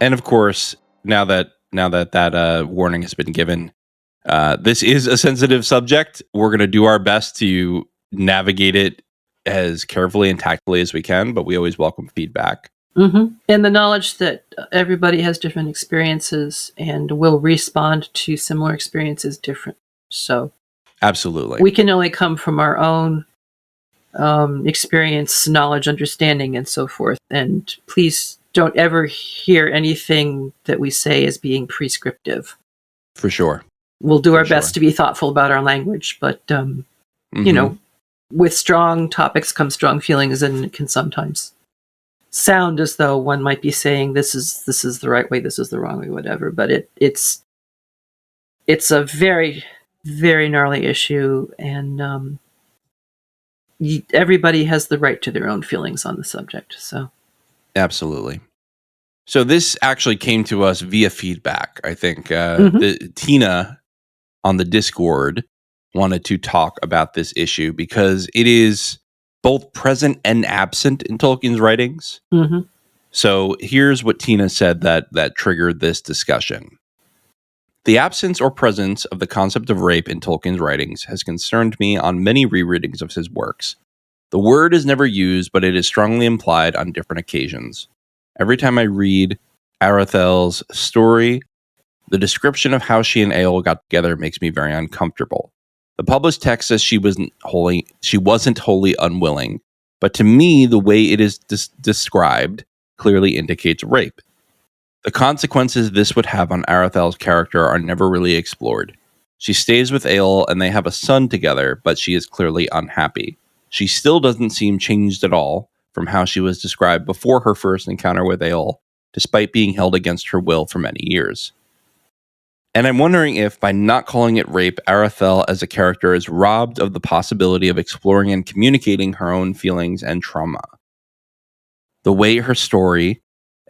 And of course, now that warning has been given, this is a sensitive subject. We're going to do our best to navigate it as carefully and tactfully as we can, but we always welcome feedback. Mm-hmm. And the knowledge that everybody has different experiences and will respond to similar experiences different. So, absolutely, we can only come from our own experience, knowledge, understanding, and so forth. And please don't ever hear anything that we say as being prescriptive. For sure. We'll do our best to be thoughtful about our language, but, you know, with strong topics come strong feelings, and it can sometimes sound as though one might be saying this is the right way, this is the wrong way, whatever. But it's a very, very gnarly issue, and everybody has the right to their own feelings on the subject. So. Absolutely. So this actually came to us via feedback. I think Tina on the Discord wanted to talk about this issue because it is both present and absent in Tolkien's writings. Mm-hmm. So here's what Tina said that triggered this discussion. The absence or presence of the concept of rape in Tolkien's writings has concerned me on many rereadings of his works. The word is never used, but it is strongly implied on different occasions. Every time I read Arathel's story, the description of how she and Eöl got together makes me very uncomfortable. The published text says she wasn't wholly unwilling, but to me, the way it is described clearly indicates rape. The consequences this would have on Arathel's character are never really explored. She stays with Eöl and they have a son together, but she is clearly unhappy. She still doesn't seem changed at all from how she was described before her first encounter with Eöl, despite being held against her will for many years. And I'm wondering if, by not calling it rape, Arathel as a character is robbed of the possibility of exploring and communicating her own feelings and trauma. The way her story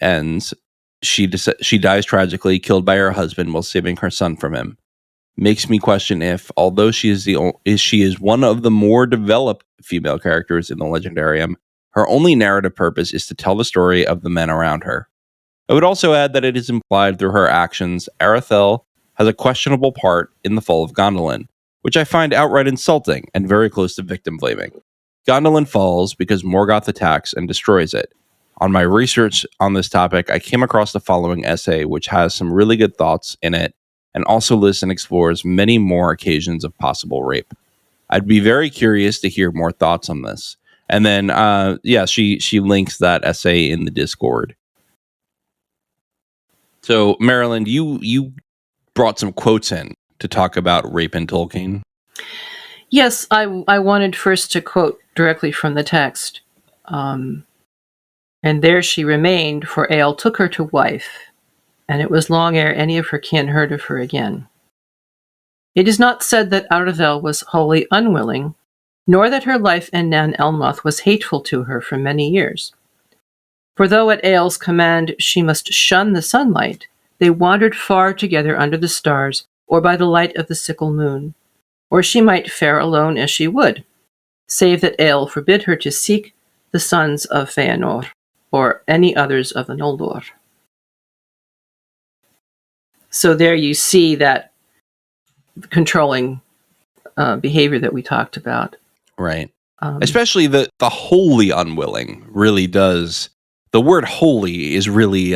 ends, she dies tragically, killed by her husband while saving her son from him. Makes me question if, although she is one of the more developed female characters in the Legendarium, her only narrative purpose is to tell the story of the men around her. I would also add that it is implied through her actions, Arathel has a questionable part in the fall of Gondolin, which I find outright insulting and very close to victim blaming. Gondolin falls because Morgoth attacks and destroys it. On my research on this topic, I came across the following essay, which has some really good thoughts in it, and also lists and explores many more occasions of possible rape. I'd be very curious to hear more thoughts on this. And then, she links that essay in the Discord. So, Marilyn, you brought some quotes in to talk about rape in Tolkien. Yes, I wanted first to quote directly from the text. And there she remained, for Eöl took her to wife, and it was long ere any of her kin heard of her again. It is not said that Arathel was wholly unwilling, nor that her life in Nan Elmoth was hateful to her for many years. For though at Eöl's command she must shun the sunlight, they wandered far together under the stars, or by the light of the sickle moon. Or she might fare alone as she would, save that Eöl forbid her to seek the sons of Feanor, or any others of the Noldor. So there you see that controlling behavior that we talked about. Right. Especially the wholly unwilling really does the word holy is really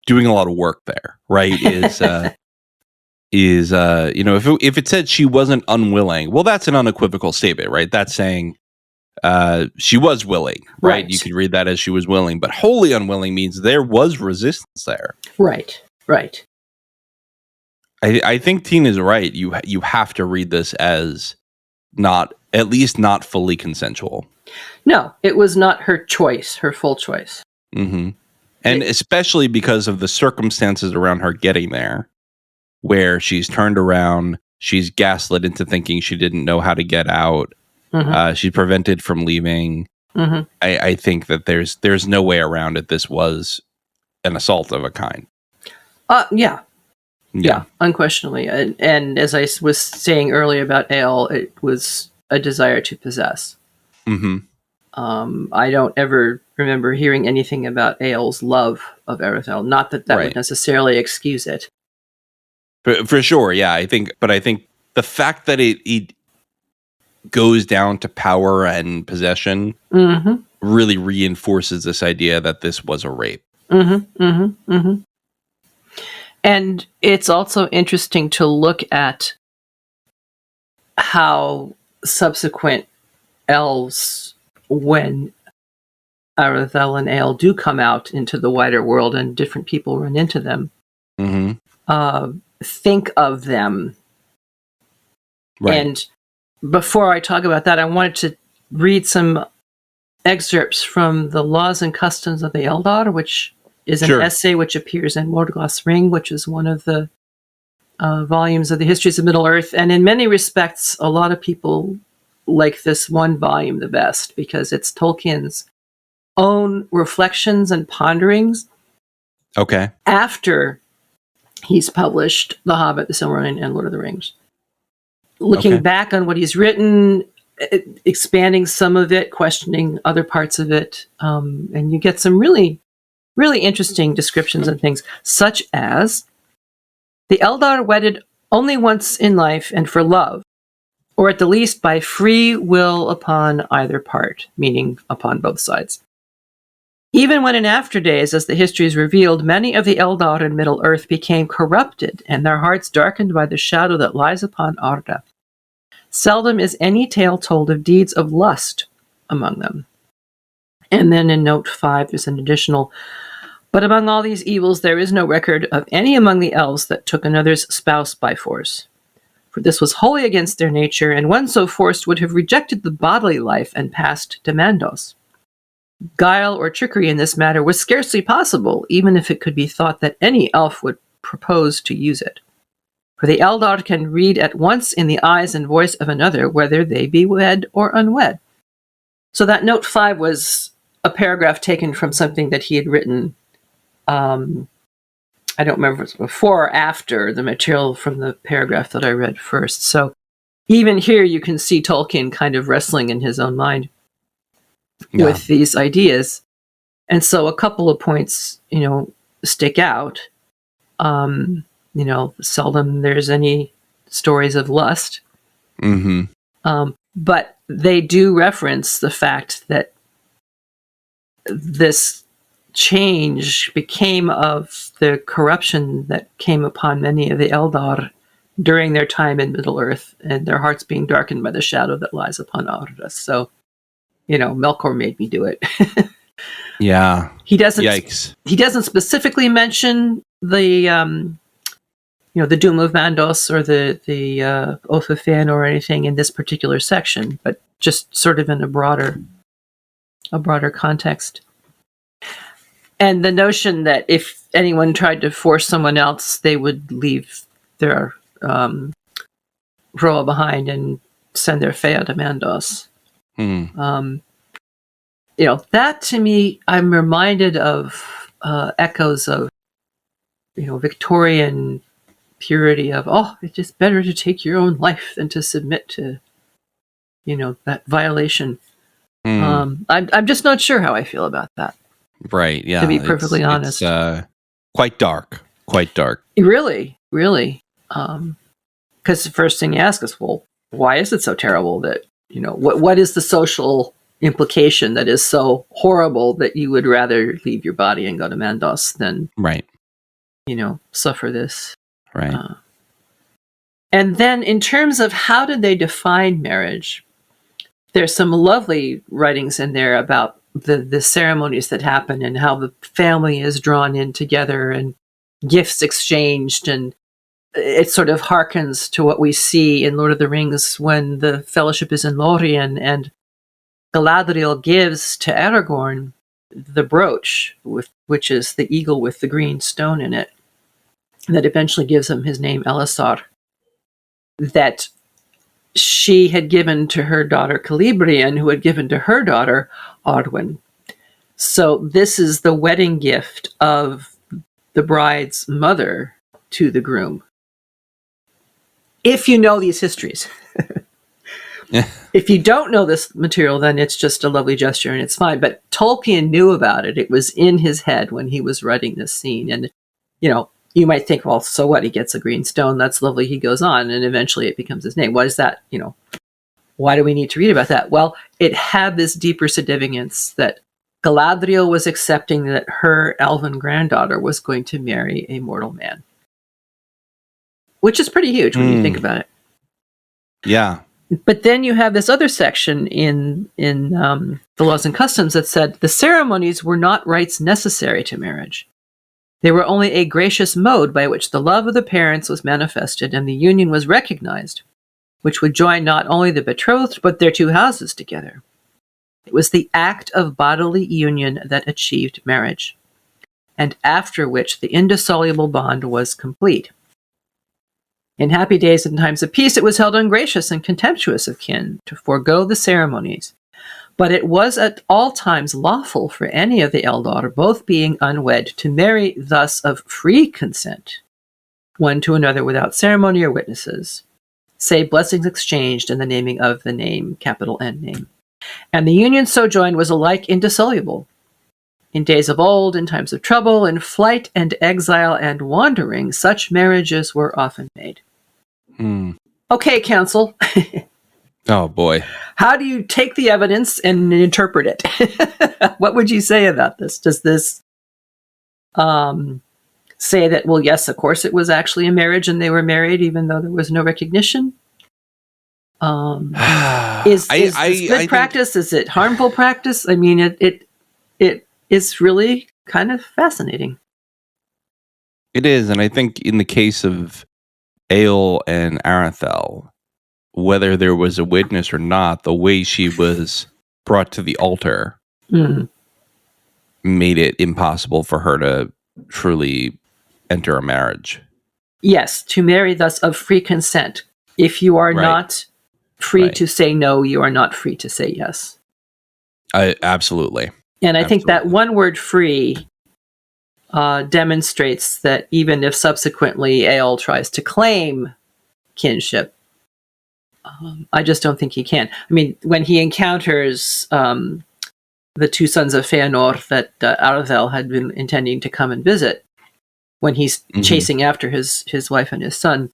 doing a lot of work there, right? If it said she wasn't unwilling, well, that's an unequivocal statement, right? That's saying she was willing, right? You could read that as she was willing, but wholly unwilling means there was resistance there. Right. I think Tina's right. You have to read this as at least not fully consensual. No, it was not her choice, her full choice. Mm-hmm. And especially because of the circumstances around her getting there, where she's turned around, she's gaslit into thinking she didn't know how to get out. Mm-hmm. She's prevented from leaving. Mm-hmm. I think that there's no way around it. This was an assault of a kind. Yeah, unquestionably. And as I was saying earlier about Eöl, it was a desire to possess. Mm-hmm. I don't ever remember hearing anything about Eöl's love of Erythel. Not that would necessarily excuse it. For sure, yeah. I think the fact that it goes down to power and possession really reinforces this idea that this was a rape. And it's also interesting to look at how subsequent elves, when Erythel and Eöl do come out into the wider world and different people run into them, think of them. Right. And before I talk about that, I wanted to read some excerpts from the Laws and Customs of the Eldar, which is an essay which appears in Morgul's Ring, which is one of the volumes of the Histories of Middle-earth. And in many respects, a lot of people like this one volume the best because it's Tolkien's own reflections and ponderings. Okay. After he's published The Hobbit, The Silmarillion, and Lord of the Rings. Looking back on what he's written, expanding some of it, questioning other parts of it, and you get some really, really interesting descriptions of things, such as the Eldar wedded only once in life and for love, or at the least by free will upon either part, meaning upon both sides. Even when in after days, as the histories revealed, many of the Eldar in Middle-earth became corrupted and their hearts darkened by the shadow that lies upon Arda. Seldom is any tale told of deeds of lust among them. And then in note 5, there's an additional, but among all these evils there is no record of any among the elves that took another's spouse by force. For this was wholly against their nature, and one so forced would have rejected the bodily life and passed to Mandos. Guile or trickery in this matter was scarcely possible, even if it could be thought that any elf would propose to use it. For the Eldar can read at once in the eyes and voice of another whether they be wed or unwed. So that note 5 was a paragraph taken from something that he had written. I don't remember if it was before or after the material from the paragraph that I read first. So even here you can see Tolkien kind of wrestling in his own mind with these ideas. And so a couple of points, stick out. Seldom there's any stories of lust. Mm-hmm. But they do reference the fact that this change became of the corruption that came upon many of the Eldar during their time in Middle-earth, and their hearts being darkened by the shadow that lies upon Arda. So, Melkor made me do it. Yeah. Yikes. He doesn't specifically mention the the Doom of Mandos or the Oath of Fëanor or anything in this particular section, but just sort of in a broader context. And the notion that if anyone tried to force someone else, they would leave their Roa behind and send their Fëa to Mandos. That to me, I'm reminded of echoes of, Victorian purity of, it's just better to take your own life than to submit to, that violation. I'm just not sure how I feel about that. Right, yeah. To be perfectly honest. It's quite dark. Really, really. Because the first thing you ask is, well, why is it so terrible that, what is the social implication that is so horrible that you would rather leave your body and go to Mandos than, Right. Suffer this. Right. And then in terms of how did they define marriage, there's some lovely writings in there about the ceremonies that happen and how the family is drawn in together and gifts exchanged, and it sort of harkens to what we see in Lord of the Rings when the Fellowship is in Lorien and Galadriel gives to Aragorn the brooch, which is the eagle with the green stone in it, that eventually gives him his name Elisar, that she had given to her daughter Celebrian, who had given to her daughter Arwen. So this is the wedding gift of the bride's mother to the groom. If you know these histories. If you don't know this material, then it's just a lovely gesture and it's fine. But Tolkien knew about it. It was in his head when he was writing this scene. And, you might think, well, so what? He gets a green stone. That's lovely. He goes on. And eventually it becomes his name. What is that? Why do we need to read about that? Well, it had this deeper significance that Galadriel was accepting that her elven granddaughter was going to marry a mortal man. Which is pretty huge when you think about it. Yeah. But then you have this other section in the Laws and Customs that said the ceremonies were not rites necessary to marriage. They were only a gracious mode by which the love of the parents was manifested and the union was recognized, which would join not only the betrothed but their two houses together. It was the act of bodily union that achieved marriage, and after which the indissoluble bond was complete. In happy days and times of peace, it was held ungracious and contemptuous of kin to forego the ceremonies. But it was at all times lawful for any of the Eldar, both being unwed, to marry thus of free consent, one to another without ceremony or witnesses, save blessings exchanged and the naming of the name, capital N name. And the union so joined was alike indissoluble. In days of old, in times of trouble, in flight and exile and wandering, such marriages were often made. Okay, counsel. Oh, boy. How do you take the evidence and interpret it? What would you say about this? Does this say that, well, yes, of course it was actually a marriage and they were married even though there was no recognition? Is this good practice? Is it harmful practice? I mean, it is really kind of fascinating. It is, and I think in the case of Eöl and Arathel, whether there was a witness or not, the way she was brought to the altar made it impossible for her to truly enter a marriage. Yes, to marry thus of free consent. If you are not free to say no, you are not free to say yes. Absolutely. And I think that one word free demonstrates that even if subsequently Eöl tries to claim kinship, I just don't think he can. I mean, when he encounters the two sons of Feanor that Arathel had been intending to come and visit, when he's chasing after his wife and his son,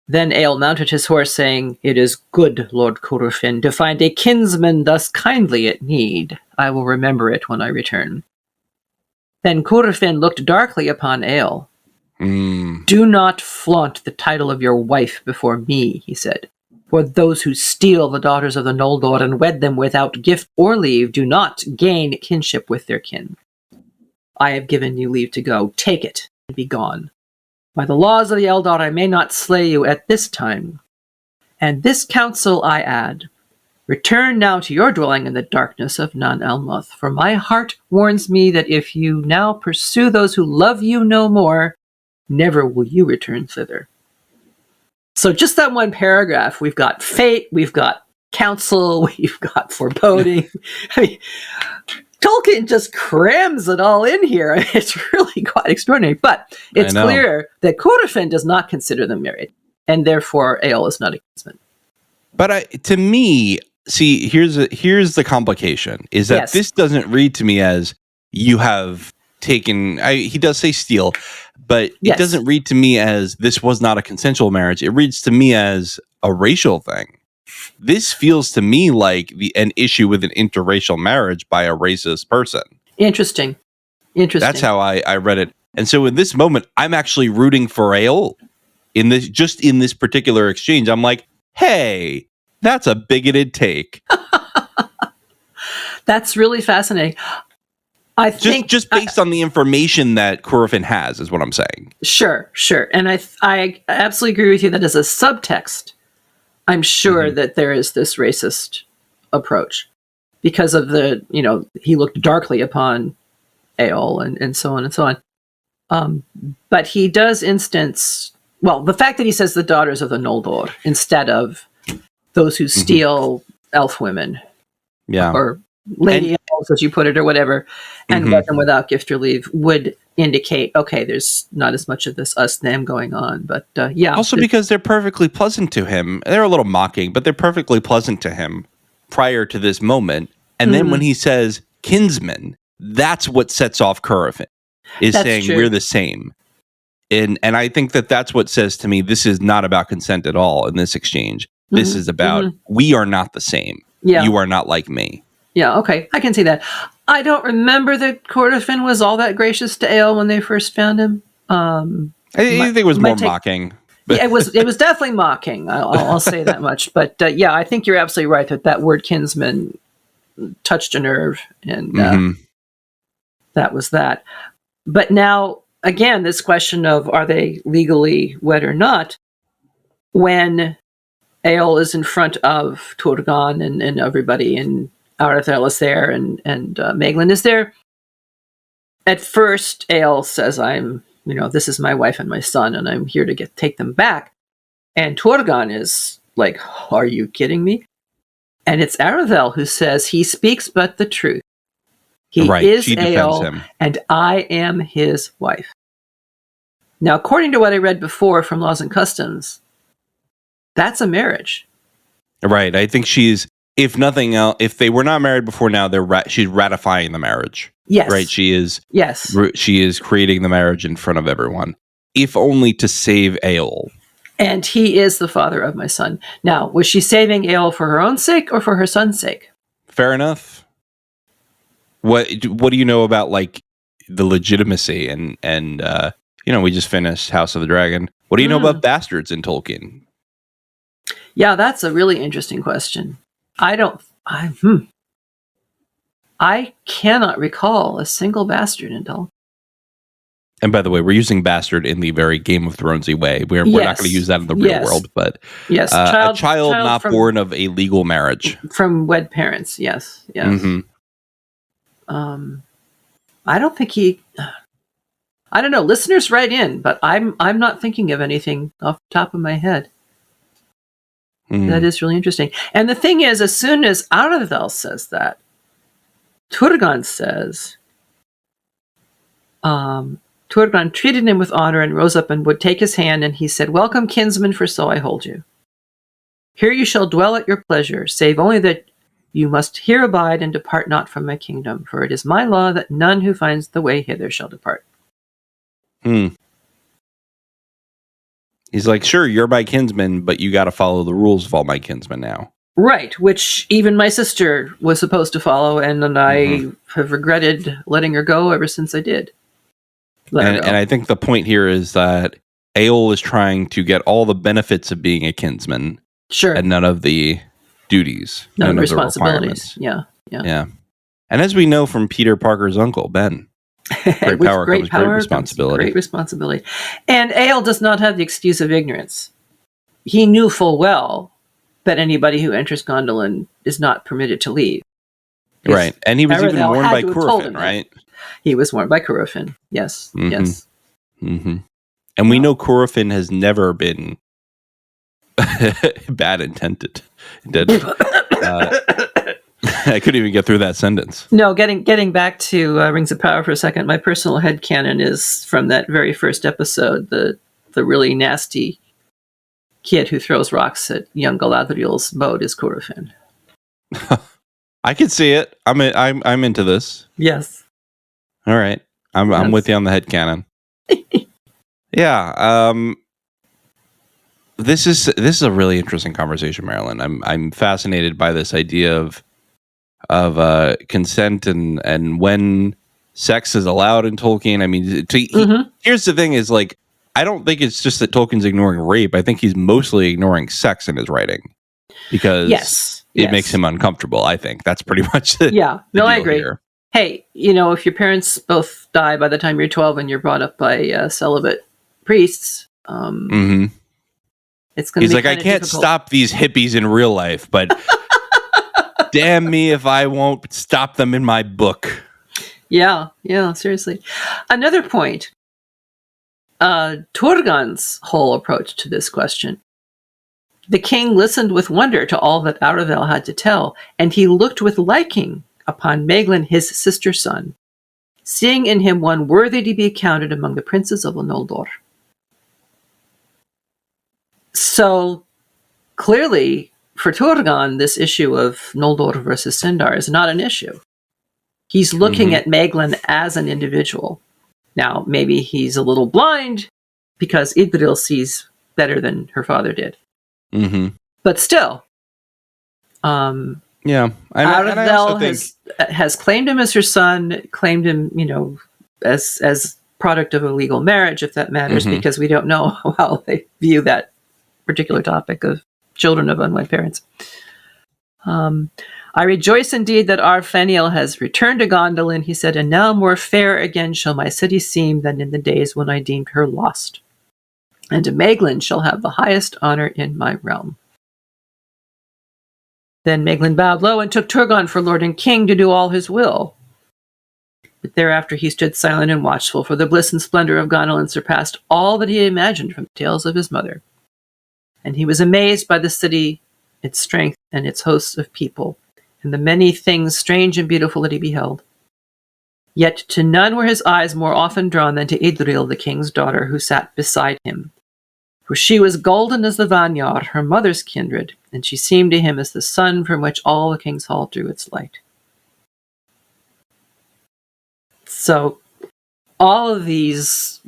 then Eöl mounted his horse, saying, "It is good, Lord Curufin, to find a kinsman thus kindly at need. I will remember it when I return." Then Curufin looked darkly upon Eöl. "Do not flaunt the title of your wife before me," he said. "For those who steal the daughters of the Noldor and wed them without gift or leave do not gain kinship with their kin. I have given you leave to go. Take it and be gone. By the laws of the Eldar, I may not slay you at this time. And this counsel I add. Return now to your dwelling in the darkness of Nan Elmoth, for my heart warns me that if you now pursue those who love you no more, never will you return thither." So just that one paragraph, we've got fate, we've got counsel, we've got foreboding. I mean, Tolkien just crams it all in here. It's really quite extraordinary. But it's clear that Curufin does not consider them married, and therefore Eöl is not a kinsman. But to me, see, here's the complication, is that this doesn't read to me as you have taken, he does say steal, but it doesn't read to me as this was not a consensual marriage. It reads to me as a racial thing. This feels to me like an issue with an interracial marriage by a racist person. Interesting. That's how I read it. And so in this moment, I'm actually rooting for Aol in this particular exchange. I'm like, hey, that's a bigoted take. That's really fascinating. I think just based on the information that Curufin has is what I'm saying. Sure. And I absolutely agree with you that as a subtext, I'm sure that there is this racist approach because of he looked darkly upon Aol and so on and so on. But he does instance, the fact that he says the daughters of the Noldor instead of those who steal elf women. Yeah. Or lady elves, as you put it, or whatever, and let them without gift or leave would indicate, okay, there's not as much of this us-them going on. But Also because they're perfectly pleasant to him. They're a little mocking, but they're perfectly pleasant to him prior to this moment. And then when he says kinsman, that's what sets off Curufin, is saying we're the same. And I think that's what says to me, this is not about consent at all in this exchange. This is about, we are not the same. Yeah. You are not like me. Yeah, okay. I can see that. I don't remember that Curufin was all that gracious to Aol when they first found him. I think it was more mocking. Yeah, it was definitely mocking. I'll say that much. But I think you're absolutely right that word kinsman touched a nerve, and that was that. But now, again, this question of are they legally wed or not, when Aol is in front of Turgon and everybody, and Arathel is there, and Maeglin is there. At first, Aol says, this is my wife and my son, and I'm here to take them back. And Turgon is like, are you kidding me? And it's Arathel who says, he speaks but the truth. He is Aol, and I am his wife. Now, according to what I read before from Laws and Customs, that's a marriage. Right. I think she's, if nothing else, if they were not married before now, she's ratifying the marriage. Yes. Right. She is. Yes. She is creating the marriage in front of everyone, if only to save Aol. And he is the father of my son. Now, was she saving Aol for her own sake or for her son's sake? Fair enough. What do you know about the legitimacy and we just finished House of the Dragon. What do you know about bastards in Tolkien? Yeah, that's a really interesting question. I cannot recall a single bastard in Tolkien. And by the way, we're using bastard in the very Game of Thronesy way. We're not going to use that in the real world, but yes, a child not born of a legal marriage from wed parents. Yes. I don't think I don't know. Listeners, write in, but I'm not thinking of anything off the top of my head. That is really interesting. And the thing is, as soon as Arathel says that, Turgon says, Turgon treated him with honor and rose up and would take his hand, and he said, welcome, kinsman, for so I hold you. Here you shall dwell at your pleasure, save only that you must here abide and depart not from my kingdom, for it is my law that none who finds the way hither shall depart. He's like, sure, you're my kinsman, but you got to follow the rules of all my kinsmen now. Right, which even my sister was supposed to follow, and I have regretted letting her go ever since I did. And I think the point here is that Aol is trying to get all the benefits of being a kinsman, and none of the duties, none of the responsibilities. Yeah. And as we know from Peter Parker's uncle, Ben, great power comes great responsibility. Great responsibility. And Aol does not have the excuse of ignorance. He knew full well that anybody who enters Gondolin is not permitted to leave. Right. And he was even warned by Curufin, right? He was warned by Curufin. Yes. Yes. And we know Curufin has never been bad intended. I couldn't even get through that sentence. No, getting back to Rings of Power for a second, my personal headcanon is from that very first episode, the really nasty kid who throws rocks at young Galadriel's boat is Curufin. I can see it. I'm into this. Yes. All right. I'm with you on the headcanon. Yeah. this is a really interesting conversation, Marilyn. I'm fascinated by this idea of consent and when sex is allowed in Tolkien. I mean, here's the thing: is like I don't think it's just that Tolkien's ignoring rape. I think he's mostly ignoring sex in his writing because it makes him uncomfortable. I think that's pretty much it. Yeah, no, I agree. Here. Hey, if your parents both die by the time you're 12 and you're brought up by celibate priests, it's going to be He's like, I can't stop these hippies in real life, but damn me if I won't stop them in my book. Yeah, seriously. Another point, Turgon's whole approach to this question. The king listened with wonder to all that Aravel had to tell, and he looked with liking upon Maeglin, his sister son, seeing in him one worthy to be counted among the princes of Noldor. So, clearly, for Turgon, this issue of Noldor versus Sindar is not an issue. He's looking at Maeglin as an individual. Now, maybe he's a little blind because Idril sees better than her father did. But still, Aravel has claimed him as her son, claimed him, as product of a legal marriage, if that matters, because we don't know how they view that particular topic of children of unwed parents. I rejoice indeed that our Feniel has returned to Gondolin, he said, and now more fair again shall my city seem than in the days when I deemed her lost. And Maeglin shall have the highest honor in my realm. Then Maeglin bowed low and took Turgon for lord and king to do all his will. But thereafter he stood silent and watchful, for the bliss and splendor of Gondolin surpassed all that he had imagined from the tales of his mother. And he was amazed by the city, its strength, and its hosts of people, and the many things strange and beautiful that he beheld. Yet to none were his eyes more often drawn than to Idril, the king's daughter, who sat beside him. For she was golden as the Vanyar, her mother's kindred, and she seemed to him as the sun from which all the king's hall drew its light. So, all of these,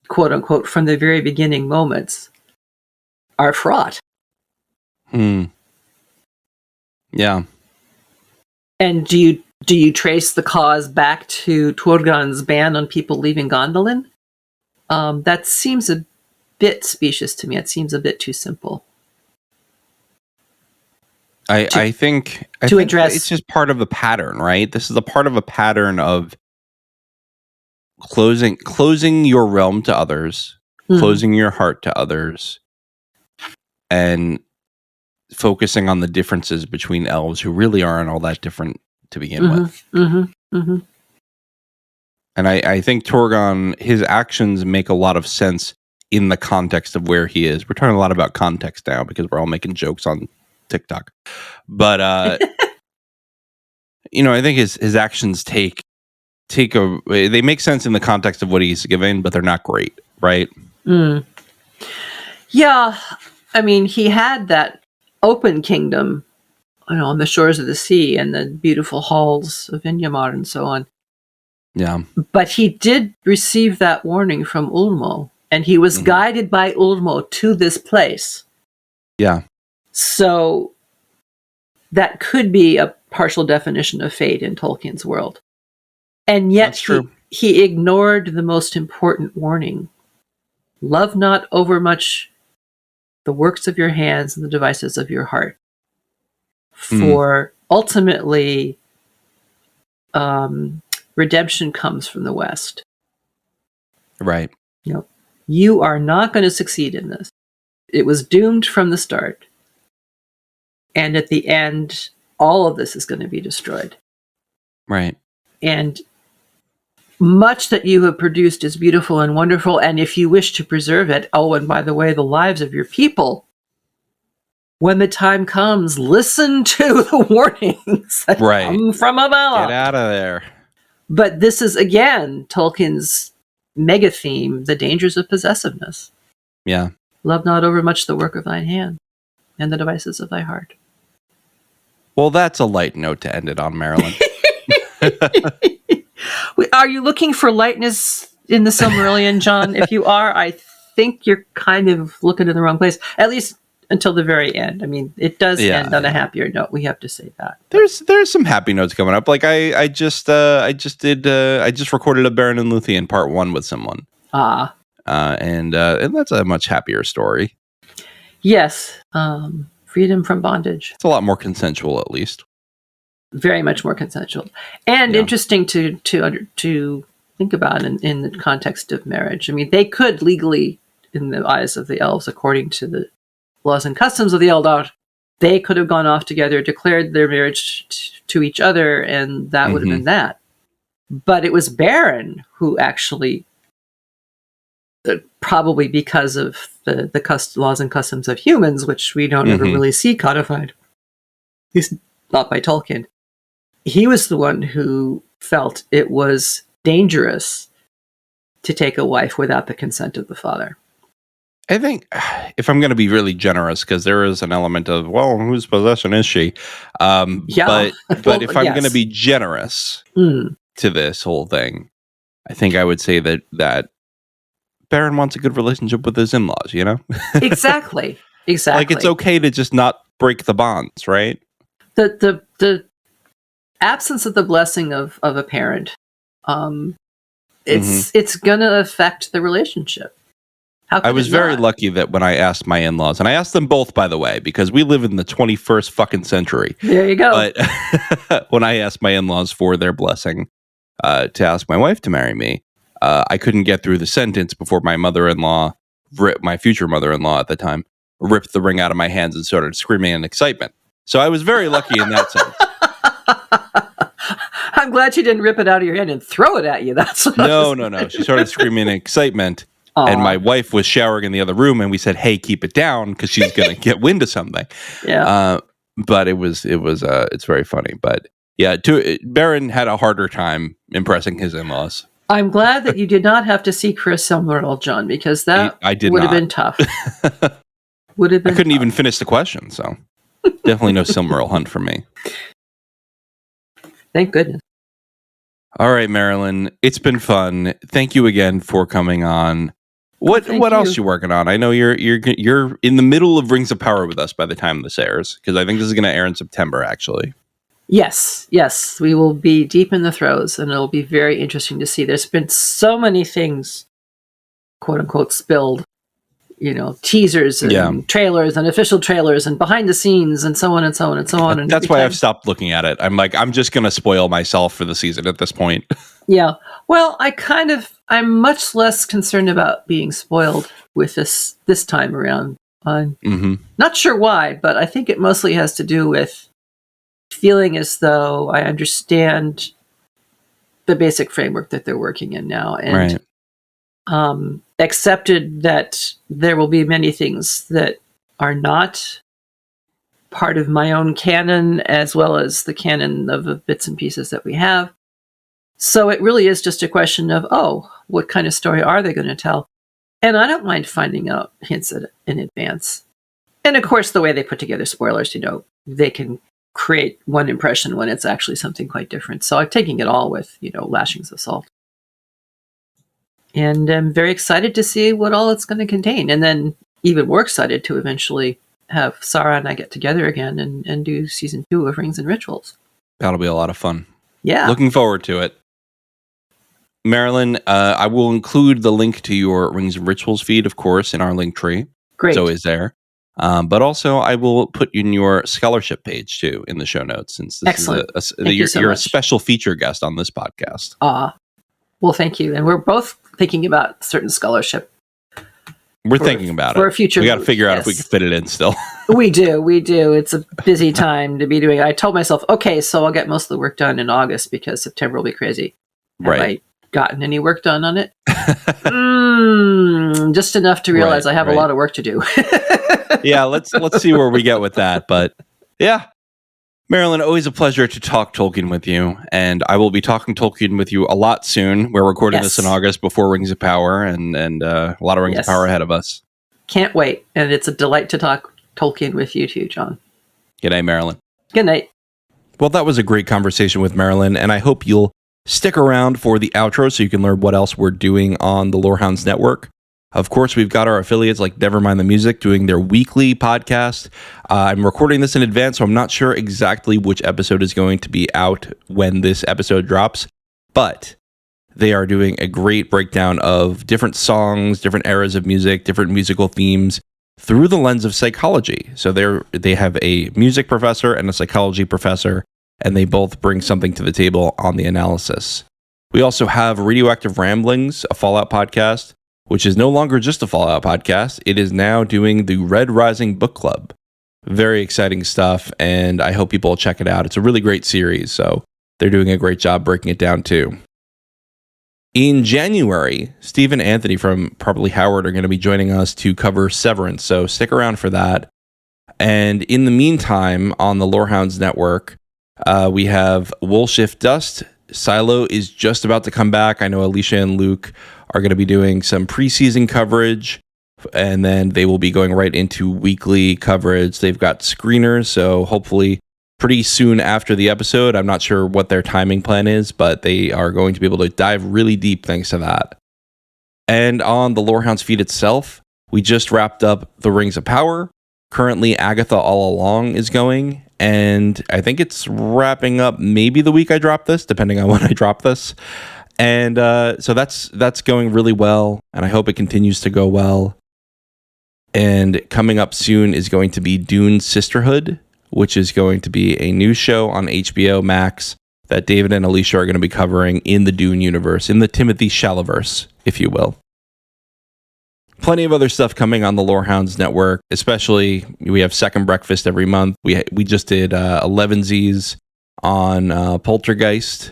quote-unquote, from the very beginning moments are fraught. Yeah. And do you trace the cause back to Turgon's ban on people leaving Gondolin? That seems a bit specious to me. It seems a bit too simple. I think it's just part of a pattern, right? This is a part of a pattern of closing your realm to others, closing your heart to others, and focusing on the differences between elves who really aren't all that different to begin with. And I think Turgon, his actions make a lot of sense in the context of where he is. We're talking a lot about context now because we're all making jokes on TikTok. But I think his actions they make sense in the context of what he's given, but they're not great, right? Yeah, I mean, he had that open kingdom, on the shores of the sea and the beautiful halls of Inyamar and so on. Yeah. But he did receive that warning from Ulmo, and he was guided by Ulmo to this place. Yeah. So that could be a partial definition of fate in Tolkien's world. And yet he ignored the most important warning. Love not overmuch the works of your hands and the devices of your heart. For ultimately, redemption comes from the West. Right. You are not going to succeed in this. It was doomed from the start. And at the end, all of this is going to be destroyed. Right. And much that you have produced is beautiful and wonderful. And if you wish to preserve it, and by the way, the lives of your people, when the time comes, listen to the warnings that come from above. Get out of there. But this is, again, Tolkien's mega theme, the dangers of possessiveness. Yeah. Love not overmuch the work of thine hand and the devices of thy heart. Well, that's a light note to end it on, Marilyn. Are you looking for lightness in the Silmarillion, John? If you are, I think you're kind of looking in the wrong place, at least until the very end. I mean, it does end on a happier note. We have to say that. There's some happy notes coming up. Like I just recorded a Baron and Luthien part 1 with someone. And that's a much happier story. Yes. Freedom from bondage. It's a lot more consensual, at least. Very much more consensual, and interesting to think about in the context of marriage. I mean, they could legally, in the eyes of the elves, according to the laws and customs of the Eldar, they could have gone off together, declared their marriage to each other, and that would have been that. But it was Baron who actually, probably because of the laws and customs of humans, which we don't ever really see codified, at least not by Tolkien, he was the one who felt it was dangerous to take a wife without the consent of the father. I think, if I'm going to be really generous, because there is an element of, well, whose possession is she? But if I'm going to be generous to this whole thing, I think I would say that Baron wants a good relationship with his in-laws, you know? Exactly. Like, it's okay to just not break the bonds, right? The absence of the blessing of a parent, it's going to affect the relationship. I was very lucky that when I asked my in-laws, and I asked them both, by the way, because we live in the 21st fucking century. There you go. But when I asked my in-laws for their blessing to ask my wife to marry me, I couldn't get through the sentence before my mother-in-law, my future mother-in-law at the time, ripped the ring out of my hands and started screaming in excitement. So I was very lucky in that sense. I'm glad she didn't rip it out of your hand and throw it at you. That's what No. She started screaming in excitement. Aww. And my wife was showering in the other room, and we said, "Hey, keep it down," because she's gonna get wind of something. Yeah. But it's very funny. But yeah, Baron had a harder time impressing his in-laws. I'm glad that you did not have to seek for a Silmarillion, John, because that would have been tough. Would have been. I couldn't even finish the question, so definitely no Silmarillion hunt for me. Thank goodness. All right, Marilyn, it's been fun. Thank you again for coming on. What else you working on? I know you're in the middle of Rings of Power with us by the time this airs, because I think this is going to air in September, actually. Yes, we will be deep in the throes, and it'll be very interesting to see. There's been so many things, quote unquote, spilled. You know, teasers and trailers and official trailers and behind the scenes and so on and so on and so on. And that's why I've stopped looking at it. I'm like, I'm just going to spoil myself for the season at this point. Yeah. Well, I'm much less concerned about being spoiled with this time around. I'm not sure why, but I think it mostly has to do with feeling as though I understand the basic framework that they're working in now. And accepted that there will be many things that are not part of my own canon, as well as the canon of the bits and pieces that we have. So it really is just a question of, what kind of story are they going to tell? And I don't mind finding out hints in advance. And of course, the way they put together spoilers, they can create one impression when it's actually something quite different. So I'm taking it all with, lashings of salt. And I'm very excited to see what all it's going to contain. And then even more excited to eventually have Sarah and I get together again and do season 2 of Rings and Rituals. That'll be a lot of fun. Yeah. Looking forward to it. Marilyn, I will include the link to your Rings and Rituals feed, of course, in our link tree. Great. It's always there. But also, I will put in your scholarship page, too, in the show notes, since this is you're a special feature guest on this podcast. Well, thank you. And we're both thinking about certain scholarship. We're thinking about it. For a future. We got to figure out if we can fit it in still. We do. It's a busy time to be doing it. I told myself, okay, so I'll get most of the work done in August because September will be crazy. Have I gotten any work done on it? Just enough to realize I have a lot of work to do. Yeah, let's see where we get with that. But yeah. Marilyn, always a pleasure to talk Tolkien with you, and I will be talking Tolkien with you a lot soon. We're recording this in August before Rings of Power, and a lot of Rings of Power ahead of us. Can't wait, and it's a delight to talk Tolkien with you too, John. Good night, Marilyn. Good night. Well, that was a great conversation with Marilyn, and I hope you'll stick around for the outro so you can learn what else we're doing on the Lorehounds Network. Of course, we've got our affiliates like Nevermind the Music doing their weekly podcast. I'm recording this in advance, so I'm not sure exactly which episode is going to be out when this episode drops, but they are doing a great breakdown of different songs, different eras of music, different musical themes through the lens of psychology. So they have a music professor and a psychology professor, and they both bring something to the table on the analysis. We also have Radioactive Ramblings, a Fallout podcast, which is no longer just a Fallout podcast. It is now doing the Red Rising Book Club. Very exciting stuff, and I hope people will check it out. It's a really great series, so they're doing a great job breaking it down too. In January, Steve and Anthony from Probably Howard are going to be joining us to cover Severance, so stick around for that. And in the meantime, on the Lorehounds Network, we have Woolshift Dust. Silo is just about to come back. I know Alicia and Luke are going to be doing some preseason coverage, and then they will be going right into weekly coverage. They've got screeners, so hopefully pretty soon after the episode. I'm not sure what their timing plan is, but they are going to be able to dive really deep thanks to that. And on the Lorehounds feed itself, we just wrapped up The Rings of Power. Currently, Agatha All Along is going, and I think it's wrapping up maybe the week I drop this, depending on when I drop this. And so that's going really well, and I hope it continues to go well. And coming up soon is going to be Dune Sisterhood, which is going to be a new show on HBO Max that David and Alicia are going to be covering in the Dune universe, in the Timothy Chalaverse, if you will. Plenty of other stuff coming on the Lorehounds Network, especially we have Second Breakfast every month. We just did 11Z's on Poltergeist.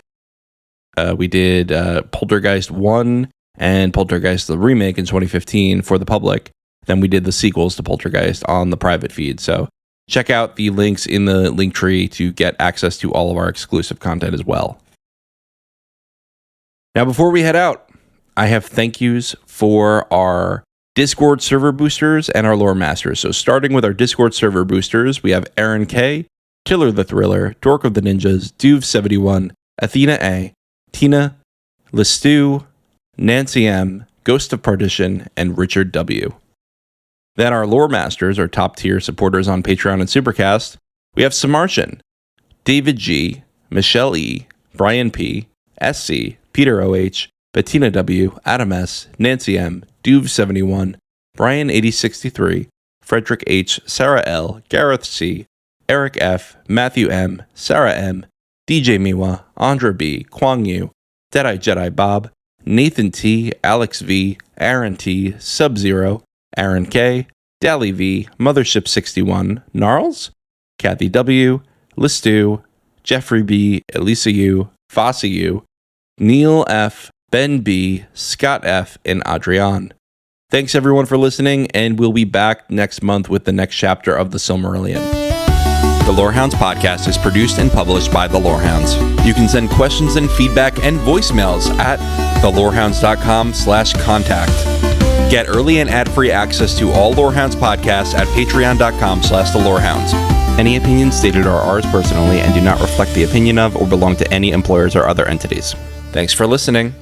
We did Poltergeist 1 and Poltergeist the remake in 2015 for the public. Then we did the sequels to Poltergeist on the private feed. So check out the links in the link tree to get access to all of our exclusive content as well. Now, before we head out, I have thank yous for our Discord server boosters and our lore masters. So starting with our Discord server boosters, we have Aaron K, Killer the Thriller, Dork of the Ninjas, Duve71, Athena A, Tina, Listu, Nancy M, Ghost of Partition, and Richard W. Then our lore masters, our top tier supporters on Patreon and Supercast, we have Samartian, David G, Michelle E, Brian P, SC, Peter OH, Bettina W, Adam S, Nancy M, Duve71, Brian 8063, Frederick H, Sarah L, Gareth C, Eric F, Matthew M, Sarah M, DJ Miwa, Andra B, Kwang Yu, Deadeye Jedi Bob, Nathan T, Alex V, Aaron T, Sub-Zero, Aaron K, Dally V, Mothership 61, Gnarls, Kathy W, Listu, Jeffrey B, Elisa U, Fossey U, Neil F, Ben B, Scott F, and Adrian. Thanks everyone for listening, and we'll be back next month with the next chapter of the Silmarillion. The Lorehounds podcast is produced and published by the Lorehounds. You can send questions and feedback and voicemails at thelorehounds.com/contact. Get early and ad-free access to all Lorehounds podcasts at patreon.com/thelorehounds. Any opinions stated are ours personally and do not reflect the opinion of or belong to any employers or other entities. Thanks for listening.